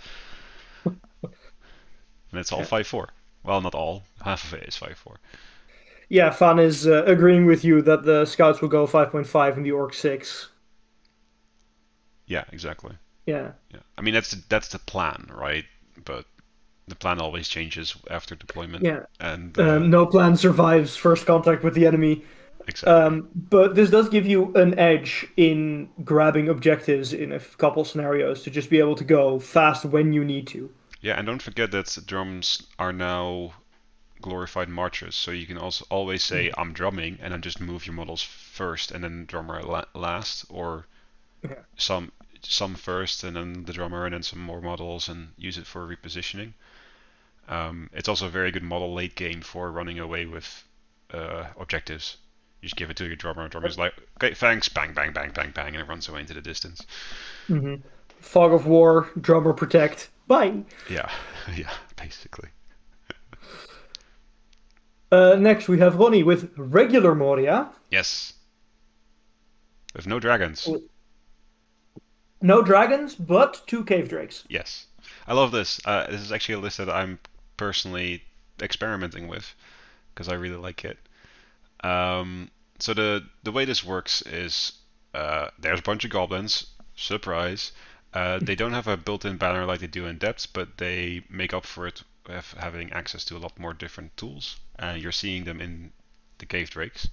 and it's all Yeah, 5/4. Well, not all. Half of it is 5/4. yeah. Fan is agreeing with you that the scouts will go 5.5 and the orc 6. Yeah, exactly. Yeah, Yeah. I mean that's the plan, right? But the plan always changes after deployment, yeah. and No plan survives first contact with the enemy. exactly. But this does give you an edge in grabbing objectives in a couple scenarios to just be able to go fast when you need to. Yeah, and don't forget that drums are now glorified marchers, so you can also always say I'm drumming, and then just move your models first, and then drummer last, or Yeah. some some first, and then the drummer, and then some more models, and use it for repositioning. It's also a very good model late game for running away with objectives. You just give it to your drummer. Drummer's like, okay, thanks, bang, bang, bang, bang, bang, and it runs away into the distance. Hmm. Fog of War, drummer protect. Bye. Yeah, yeah, basically. Next we have Ronnie with regular Moria. Yes, with no dragons. No dragons, but two cave drakes. Yes, I love this. This is actually a list that I'm personally experimenting with because I really like it. So the way this works is there's a bunch of goblins. Surprise. They don't have a built-in banner like they do in depths, but they make up for it with having access to a lot more different tools. And you're seeing them in the cave drakes.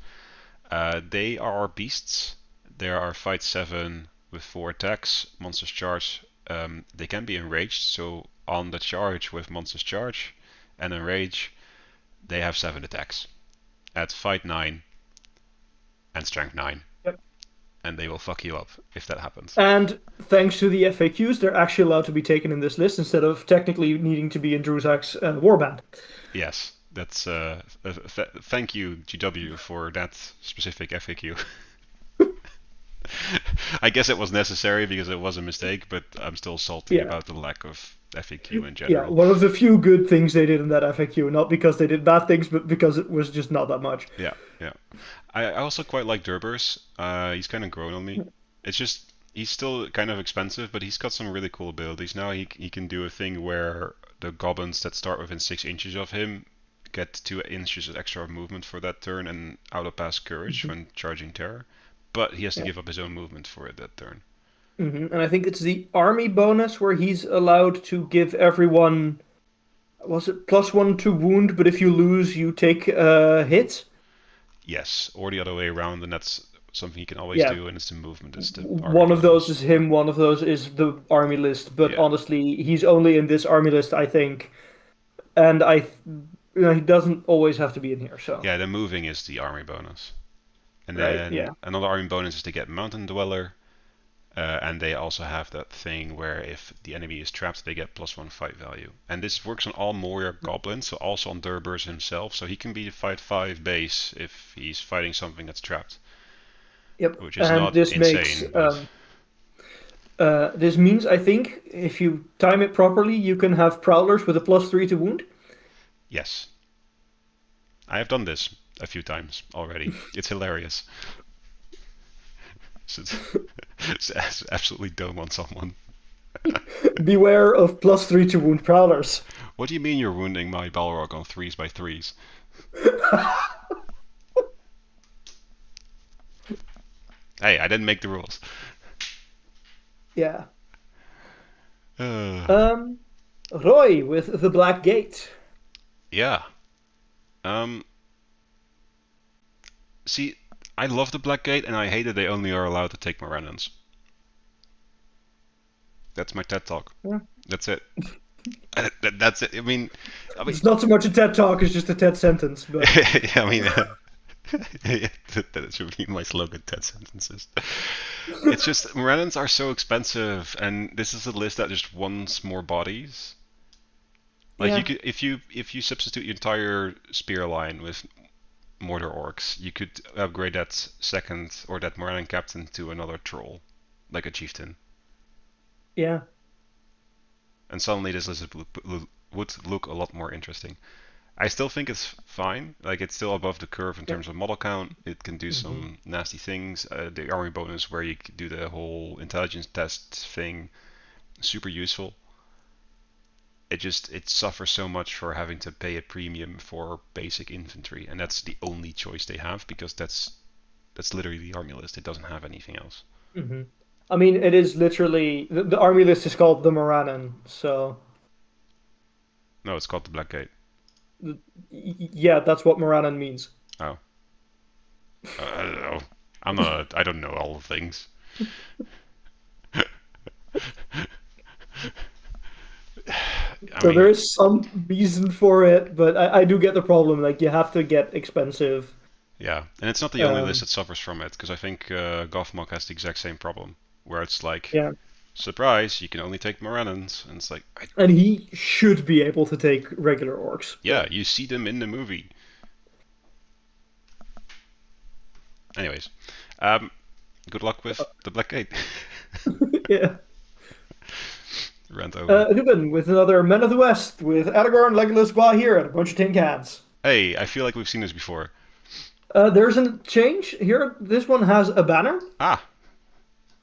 They are beasts. There are fight 7 with 4 attacks. Monsters charge. They can be enraged, so on the charge with monsters charge and enrage, they have 7 attacks. At fight 9 and strength 9, Yep. and they will fuck you up if that happens. And thanks to the FAQs, they're actually allowed to be taken in this list instead of technically needing to be in Druzak's warband. Yes, that's thank you GW for that specific FAQ. I guess it was necessary because it was a mistake, but I'm still salty Yeah. about the lack of FAQ in Yeah, general. one of the few good things they did in that FAQ, not because they did bad things, but because it was just not that much. Yeah, yeah. I also quite like Durbers. He's kind of grown on me. It's just he's still kind of expensive, but he's got some really cool abilities now. He can do a thing where the goblins that start within 6 inches of him get 2 inches of extra movement for that turn and auto pass courage Mhm. when charging terror. But he has to Yeah. give up his own movement for it that turn. And I think it's the army bonus where he's allowed to give everyone, was it +1 to wound, but if you lose, you take a hit? Yes, or the other way around, and that's something he can always Yeah, do, and it's the movement, it's the army one of those bonus. is him, one of those is the army list, but Yeah, honestly, he's only in this army list, I think, and he doesn't always have to be in here. So Yeah, the moving is the army bonus. And right, then yeah, another army bonus is to get Mountain Dweller. And they also have that thing where if the enemy is trapped, they get +1 fight value. And this works on all Moria goblins, so also on Durbers himself. So he can be fight 5 base if he's fighting something that's trapped, yep. which is And not insane, but this means I think if you time it properly, you can have prowlers with a +3 to wound. yes. I have done this a few times already. It's hilarious. It's absolutely dumb on someone. Beware of +3 to wound prowlers. What do you mean you're wounding my Balrog on 3s by 3s? Hey, I didn't make the rules. Yeah. Uh, Um, Roy with the Black Gate. yeah. Um, See, I love the Black Gate, and I hate that they only are allowed to take Morannons. That's my TED talk. Yeah. That's it. That's it. I mean, It's not so much a TED talk; it's just a TED sentence. But I mean, that should be my slogan: TED sentences. It's just Morannons are so expensive, and this is a list that just wants more bodies. Like you yeah, could, if you substitute your entire spear line with Mordor orcs, you could upgrade that second or that Morannon captain to another troll, like a chieftain. yeah, And suddenly this list would look a lot more interesting. I still think it's fine. Like it's still above the curve in yeah. terms of model count. It can do hmm some nasty things. The army bonus where you do the whole intelligence test thing, super useful. It suffers so much for having to pay a premium for basic infantry, and that's the only choice they have because that's literally the army list. It doesn't have anything else. hmm I mean, it is literally the army list is called the Morannon. So No, it's called the Black Gate. yeah, that's what Morannon means. Oh, I don't know. I'm not. I don't know all the things. I So there mean, is some reason for it, but I do get the problem. Like you have to get expensive. yeah, and it's not the only list Um, that suffers from it, because I think Gothmog has the exact same problem, where it's like, yeah, surprise, you can only take Morannons, and it's like, and he should be able to take regular orcs, yeah, but you see them in the movie. Anyways, um, good luck with the Black Gate. yeah. Rant over. Ruben with another Men of the West with Aragorn, Legolas, Gwahir, and a bunch of tin cans. Hey, I feel like we've seen this before. There's a change here. This one has a banner Ah,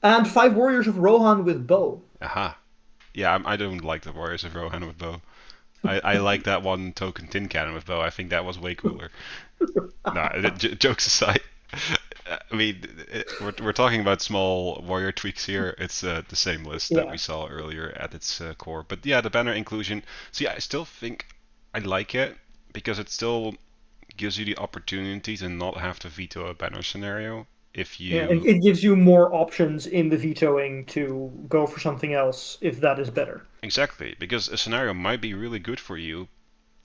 and 5 warriors of Rohan with bow. aha. Yeah, I don't like the Warriors of Rohan with bow. I like that one token tin cannon with bow. I think that was way cooler. Nah, jokes aside, I mean, we're talking about small warrior tweaks here. It's the same list that we Yeah, saw earlier at its core. But yeah, the banner inclusion. See, I still think I like it because it still gives you the opportunity to not have to veto a banner scenario if yeah, and you it gives you more options in the vetoing to go for something else if that is better. exactly because a scenario might be really good for you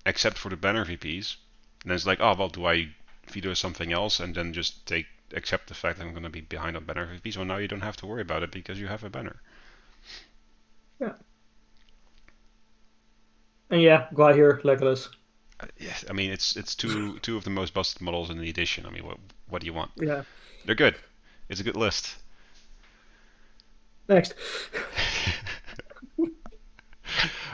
except for the banner VPs. And then it's like, oh well, do I veto something else and then just take accept the fact that I'm going to be behind on banner VPs? Well, now you don't have to worry about it because you have a banner. Yeah, and yeah, Gwahir, Legolas. Yes, I mean it's two of the most busted models in the edition. I mean, what do you want? Yeah. They're good. It's a good list. Next,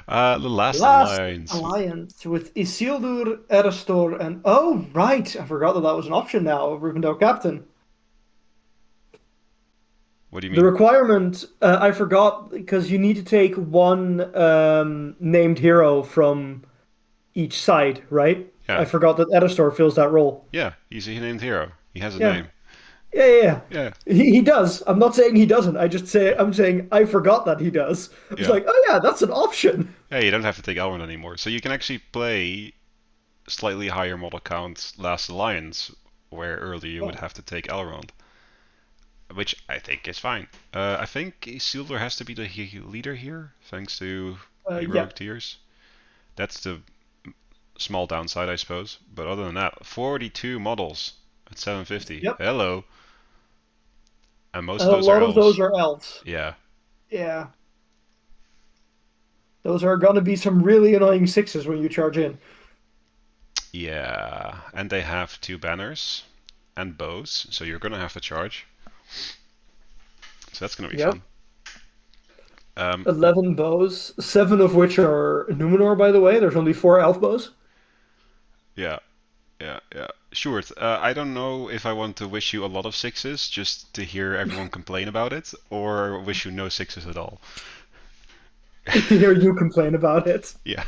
The last last alliance. alliance with Isildur, Erestor, and oh right, I forgot that that was an option now. Rivendell Captain. What do you The mean? requirement, I forgot because you need to take one named hero from each side, right? Yeah, I forgot that Erestor fills that role. yeah. He's a named hero. He has a Yeah, name. yeah. Yeah, He does. I'm not saying he doesn't. I'm saying I forgot that he does. I was yeah. like, oh yeah, that's an option. Yeah, you don't have to take Elrond anymore. So you can actually play slightly higher model count Last Alliance, where earlier you would Oh, have to take Elrond, which I think is fine. I think Isildur has to be the leader here, thanks to yeah. heroic tiers. That's the Small downside, I suppose. But other than that, 42 models at 750. Yep. Hello. And most And of a those are lot of those elves. are elves. Yeah. Yeah. Those are gonna be some really annoying sixes when you charge in. Yeah. And they have two banners and bows, so you're gonna have to charge. So that's gonna be Yep. fun. Um, 11 bows, seven of which are Numenor, by the way. There's only four elf bows. yeah. Yeah, yeah. Sure. I don't know if I want to wish you a lot of sixes just to hear everyone complain about it, or wish you no sixes at all. To hear you complain about it. Yeah.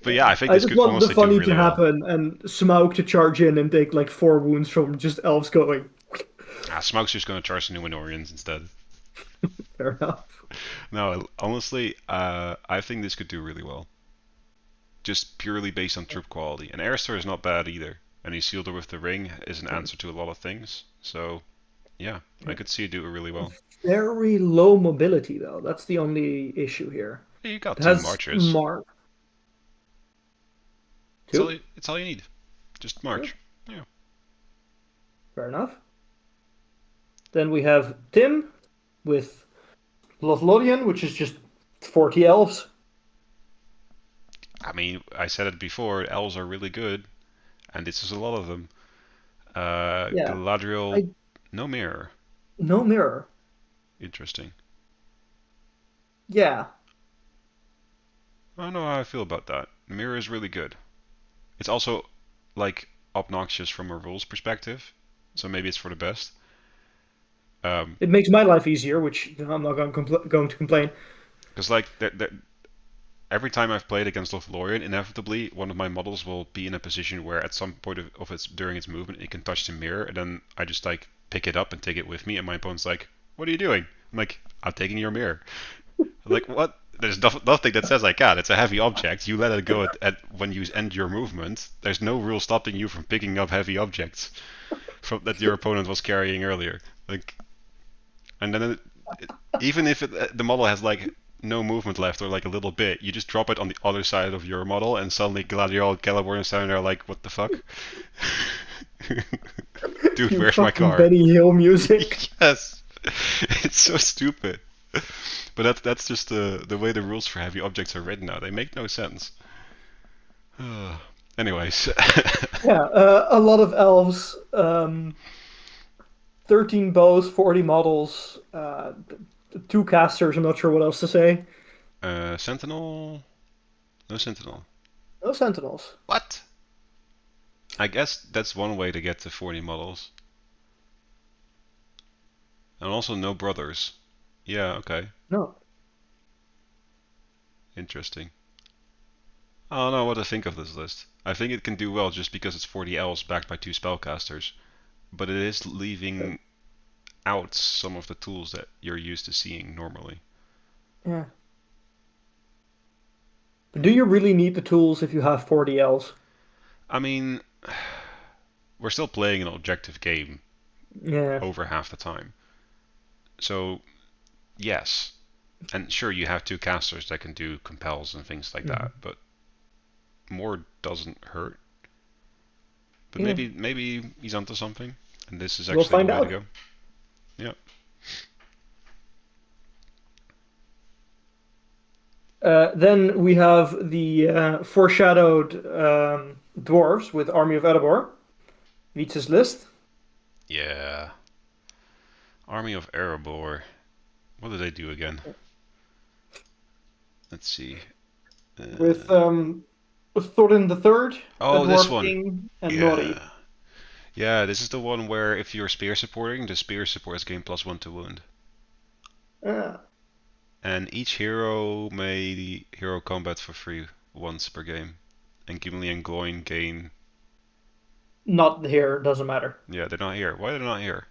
But yeah, I think I this just could want the honestly do funny to really well. happen and Smaug to charge in and take like four wounds from just elves going. Smoke's just gonna charge the Numenorians instead. Fair enough. No, honestly, I think this could do really well. Just purely based on troop quality. And Aristor is not bad either. And Isildur with the ring is an answer to a lot of things. So, yeah, I could see it do it really well. Very low mobility though. That's the only issue here. Hey, you got It two has marchers. Mark two. It's all you need. Just Two. march. Yeah. Fair enough. Then we have Tim with Lothlorien, which is just 40 elves. I mean, I said it before, elves are really good, and this is a lot of them. Yeah. Galadriel, I no mirror. no mirror. Interesting. Yeah. I don't know how I feel about that. Mirror is really good. It's also, like, obnoxious from a rules perspective, so maybe it's for the best. Um, It makes my life easier, which I'm not going to complain. because like, every time I've played against Lothlorien, inevitably one of my models will be in a position where at some point of its during its movement it can touch the mirror, and then I just like pick it up and take it with me, and my opponent's like, "What are you doing?" I'm like, "I'm taking your mirror." I'm like, what? There's nothing that says I can. It's a heavy object. You let it go at when you end your movement. There's no rule stopping you from picking up heavy objects from that your opponent was carrying earlier. Like, and then even if the model has like no movement left or like a little bit, you just drop it on the other side of your model, and suddenly Galadriel and Celeborn are standing there like, what the fuck? Dude, You where's my fucking car? Benny Hill music. Yes, it's so stupid. But that's just the way the rules for heavy objects are written now. They make no sense. Anyways, Yeah, a lot of elves. 13 bows, 40 models, two casters. I'm not sure what else to say. Sentinel? No Sentinel. No sentinels. What? I guess that's one way to get to 40 models. And also no brothers. Yeah, okay. No. Interesting. I don't know what to think of this list. I think it can do well just because it's 40 elves backed by two spellcasters. But it is leaving out some of the tools that you're used to seeing normally. Yeah. But do you really need the tools if you have 40 elves? I mean, we're still playing an objective game Yeah. over half the time. So, yes. And sure, you have two casters that can do compels and things like Mhm. that, but more doesn't hurt. But Yeah. maybe he's onto something, and this is We'll actually the find way to out. go. Yeah. Then we have the foreshadowed dwarves with Army of Erebor. Vita's list Yeah. Army of Erebor. What did they do again? Let's see. with Uh, Thorin the Third, a oh, this dwarf one. king, and Nori. Yeah. Yeah, this is the one where if you're spear supporting, the spear supports gain +1 to wound. Uh, And each hero may hero combat for free once per game. And Gimli and Gloin gain. Not here, doesn't matter. Yeah, they're not here. Why are they not here?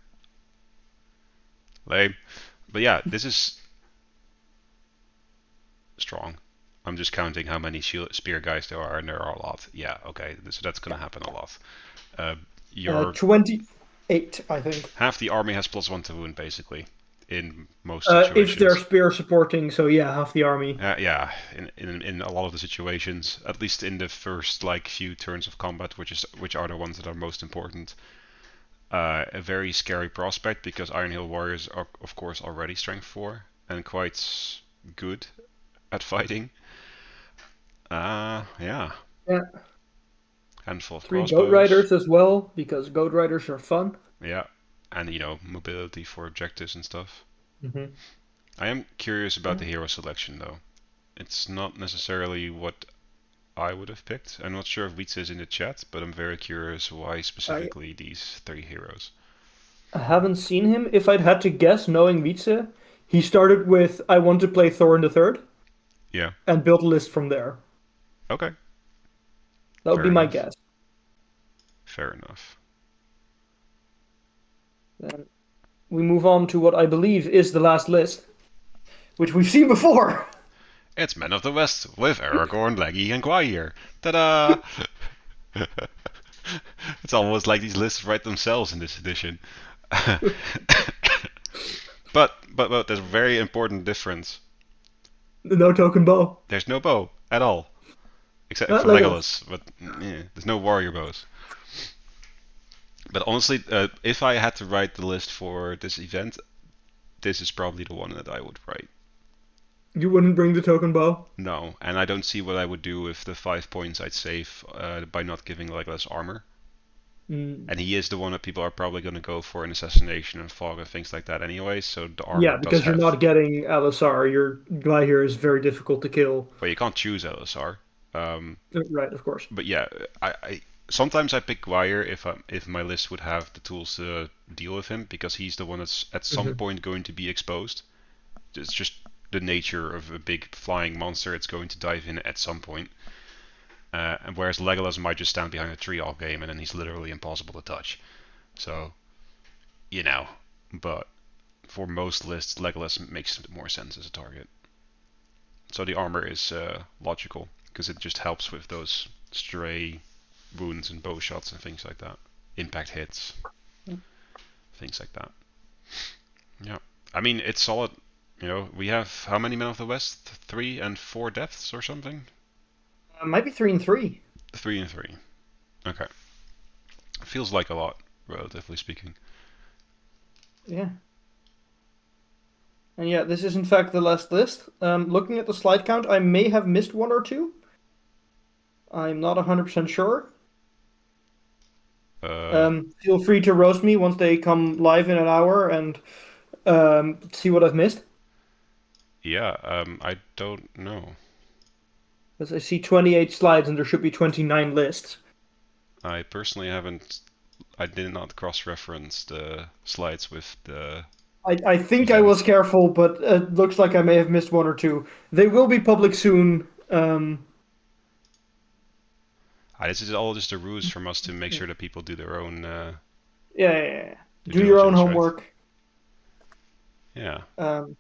Lame. But yeah, this is strong. I'm just counting how many shield spear guys there are, and there are a lot. Yeah, okay, so that's gonna happen a lot. Your 28, I think. half the army has +1 to wound basically, in most If they're situations. spear supporting, so yeah, half the army. Yeah, in a lot of the situations, at least in the first like few turns of combat, which are the ones that are most important. A very scary prospect because Iron Hill Warriors are of course already strength 4 and quite good at fighting. Yeah, Yeah, handful of 3 goat crossbows. riders as well because goat riders are fun. Yeah, and mobility for objectives and stuff. Hmm. I am curious about the hero selection though. It's not necessarily what I would have picked. I'm not sure if Wietse is in the chat, but I'm very curious why I specifically these 3 heroes. I haven't seen him. If I'd had to guess, knowing Wietse, he started with I want to play Thor in the third Yeah, and built a list from there. okay, That would be fair my enough. guess. Fair enough. Then we move on to what I believe is the last list, which we've seen before. It's Men of the West with Aragorn, Leggy, and Gwaihir. Ta-da! It's almost like these lists write themselves in this edition. but there's a very important difference. No token bow. There's no bow at all, except for Legolas. Legolas. But there's no warrior bows. But honestly, if I had to write the list for this event, this is probably the one that I would write. You wouldn't bring the token bow? No, and I don't see what I would do with the 5 points I'd save by not giving Legolas armor. Mm. And he is the one that people are probably going to go for in assassination and fog and things like that anyway. So the armor Yeah, does because you're have. not getting LSR. Your guy here is very difficult to kill. Well, you can't choose LSR. Um, Right, of course. but yeah, I sometimes I pick Guire if my list would have the tools to deal with him because he's the one that's at some Hmm. point going to be exposed. It's just the nature of a big flying monster. It's going to dive in at some point. And whereas Legolas might just stand behind a tree all game and then he's literally impossible to touch. So you know, but for most lists, Legolas makes more sense as a target. So the armor is logical because it just helps with those stray wounds and bow shots and things like that, impact hits, things like that. Yeah, I mean it's solid. We have how many Men of the West? 3 and 4 deaths or something? Might be 3 and 3. 3 and 3. Okay, feels like a lot, relatively speaking. Yeah. And yeah, this is in fact the last list. Looking at the slide count, I may have missed one or two. I'm not 100% sure. Uh, Feel free to roast me once they come live in an hour and see what I've missed. yeah, I don't know. Because I see 28 slides and there should be 29 lists. I personally haven't. I did not cross-reference the slides with the I think I was event. careful, but it looks like I may have missed one or two. They will be public soon. This is all just a ruse from us to make sure that people do their own Yeah, yeah, yeah. due Do your own diligence, right? homework. Yeah. Um,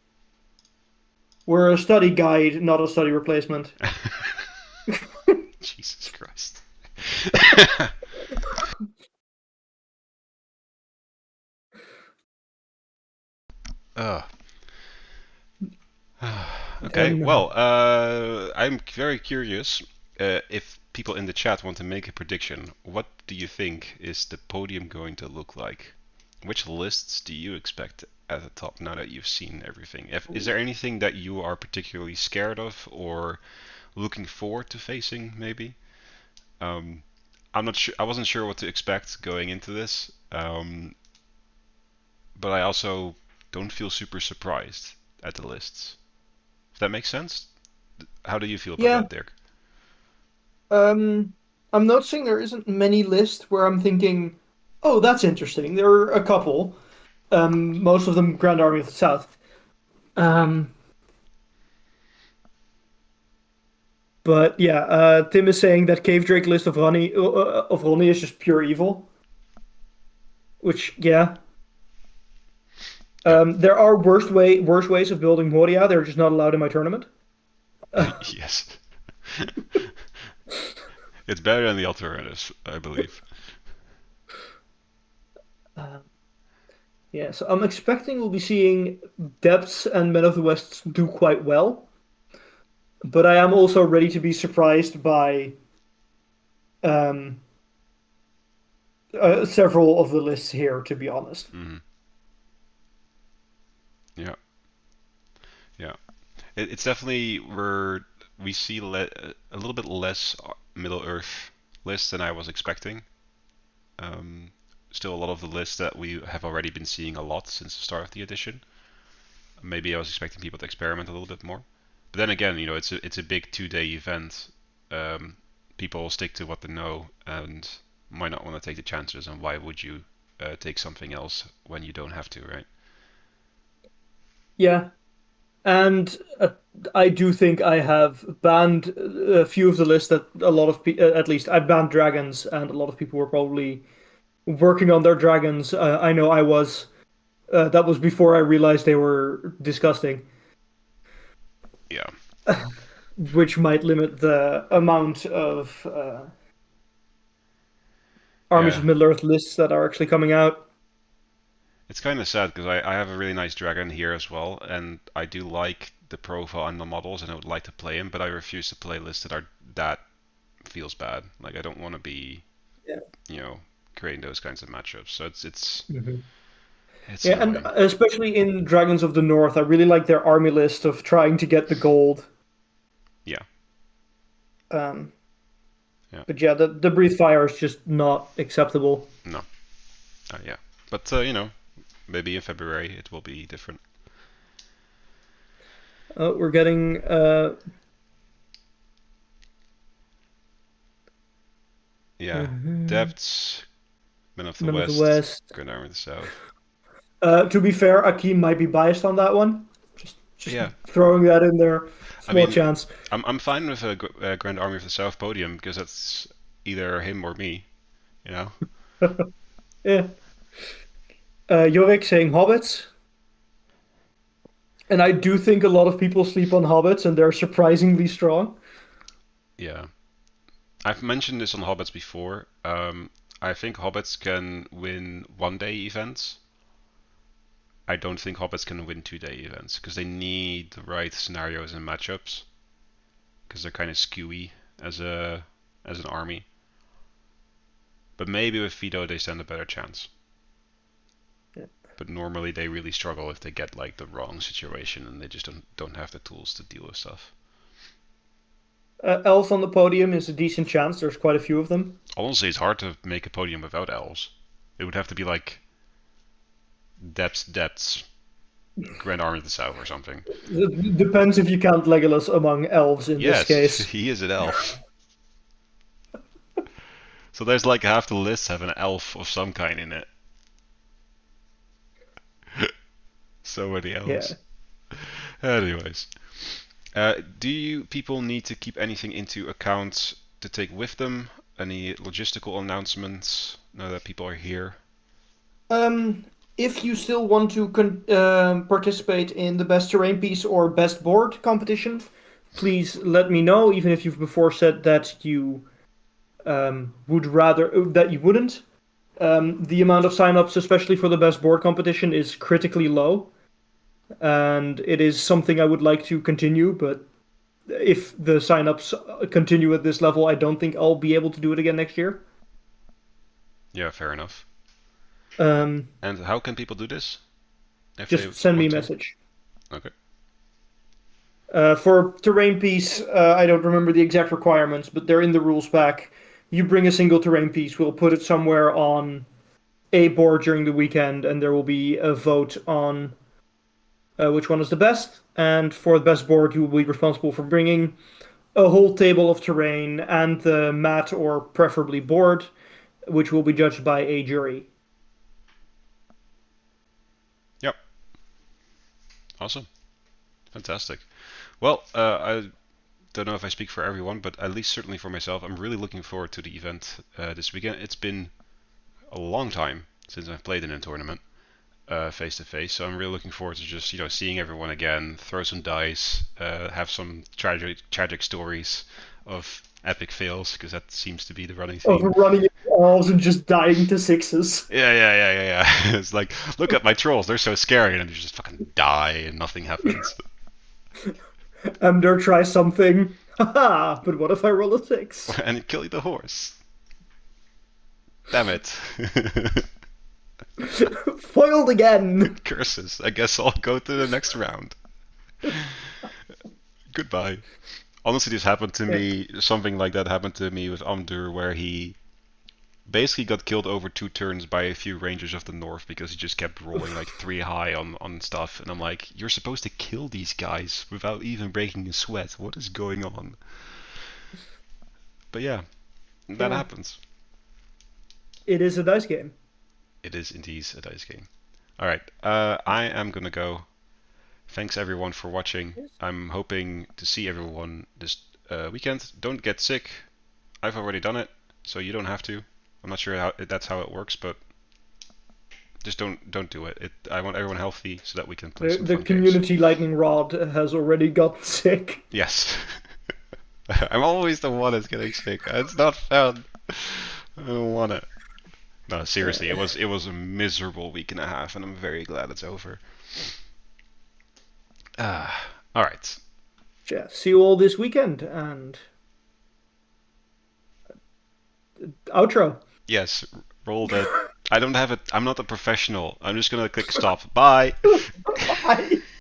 we're a study guide, not a study replacement. Jesus Christ. Ugh. Okay, And well, I'm very curious if people in the chat want to make a prediction. What do you think is the podium going to look like? Which lists do you expect at the top now that you've seen everything? Is there anything that you are particularly scared of or looking forward to facing, maybe? Um, I'm not sure. I wasn't sure what to expect going into this, but I also don't feel super surprised at the lists. If that makes sense. How do you feel about yeah, that, Dirk? um, I'm noticing there isn't many lists where I'm thinking, oh, that's interesting. There are a couple. Most of them Grand Army of the South. Um, but yeah, Tim is saying that Cave Drake list of Ronnie is just pure evil. Which, yeah, Yep. there are worse ways of building Moria. They're just not allowed in my tournament. Yes. It's better than the alternatives, I believe. Uh, Yeah, so I'm expecting we'll be seeing Depths and Men of the West do quite well, but I am also ready to be surprised by um, several of the lists here, to be honest. Hmm. Yeah, yeah. It's definitely where we see a little bit less Middle Earth lists than I was expecting. Um, Still a lot of the lists that we have already been seeing a lot since the start of the edition. Maybe I was expecting people to experiment a little bit more. But then again, it's a big 2 day event. Um, People will stick to what they know and might not want to take the chances. And why would you take something else when you don't have to, right? Yeah, and I do think I have banned a few of the lists that a lot of people, at least I banned dragons, and a lot of people were probably working on their dragons. I know I was. That was before I realized they were disgusting, Yeah, which might limit the amount of armies yeah. of Middle Earth lists that are actually coming out. It's kind of sad because I have a really nice dragon here as well, and I do like the profile and the models, and I would like to play him, but I refuse to play lists that feels bad. Like I don't want to be, Yeah. you know, creating those kinds of matchups. So Mhm. it's Yeah, and annoying. especially in Dragons of the North, I really like their army list of trying to get the gold. Yeah, Um, yeah, but yeah, the breathe fire is just not acceptable. no, yeah. But maybe in February it will be different. We're getting Yeah, mhm, Depths, Men of the Men of the West, West. Grand Army of the South. To be fair, Akeem might be biased on that one. Just Yeah, throwing that in there. I Small mean, chance. I'm fine with a Grand Army of the South podium because that's either him or me. You know. Yeah. Yorick saying hobbits. And I do think a lot of people sleep on hobbits and they're surprisingly strong. Yeah, I've mentioned this on Hobbits before. I think Hobbits can win 1 day events. I don't think Hobbits can win 2 day events because they need the right scenarios and matchups because they're kind of skewy as an army. But maybe with Fido they stand a better chance. Yeah. But normally they really struggle if they get like the wrong situation and they just don't have the tools to deal with stuff. Elves on the podium is a decent chance. There's quite a few of them. Honestly, it's hard to make a podium without elves. It would have to be like depths, Grand Army of the South or something. It depends if you count Legolas among elves in this Yes, case. he is an elf. So there's like half the list have an elf of some kind in it. So many Yeah. elves. Anyways, do you people need to keep anything into account to take with them? Any logistical announcements now that people are here? Um, if you still want to participate in the best terrain piece or best board competition, please let me know. Even if you've before said that you would rather that you wouldn't. The amount of signups, especially for the best board competition, is critically low, and it is something I would like to continue. But if the signups continue at this level, I don't think I'll be able to do it again next year. Yeah, fair enough. Um, And how can people do this if they just send me a want to? message. Okay. For terrain piece, I don't remember the exact requirements, but they're in the rules pack. You bring a single terrain piece, we'll put it somewhere on a board during the weekend, and there will be a vote on which one is the best. And for the best board, you will be responsible for bringing a whole table of terrain and the mat or preferably board, which will be judged by a jury. Yep. Awesome. Fantastic. Well, I don't know if I speak for everyone, but at least certainly for myself, I'm really looking forward to the event this weekend. It's been a long time since I've played in a tournament face to face, so I'm really looking forward to just seeing everyone again, throw some dice, have some tragic stories of epic fails because that seems to be the running Of theme. running into walls and just dying to sixes. Yeah. It's like, look at my trolls, they're so scary, and you just fucking die and nothing happens. Emder tries something. Haha, but what if I roll a six? And kill the horse. Damn it. Foiled again. Curses. I guess I'll go to the next round. Goodbye. Honestly, this happened to Yeah. me. Something like that happened to me with Amdur, where he basically got killed over 2 turns by a few rangers of the north because he just kept rolling like 3 high on stuff. And I'm like, you're supposed to kill these guys without even breaking a sweat. What is going on? But yeah, that Yeah. happens. It is a dice game. It is indeed a dice game. Alright, I am gonna go. Thanks everyone for watching. Yes. I'm hoping to see everyone this weekend. Don't get sick. I've already done it, so you don't have to. I'm not sure how that's how it works, but just don't do it. I want everyone healthy so that we can play The some the fun games. community lightning rod has already got sick. Yes. I'm always the one that's getting sick. It's not fun. I don't want it. No, seriously, it was a miserable week and a half, and I'm very glad it's over. All right. Yeah, see you all this weekend and outro. Yes, roll that. I don't have it. I'm not a professional. I'm just gonna click stop. Bye. Bye.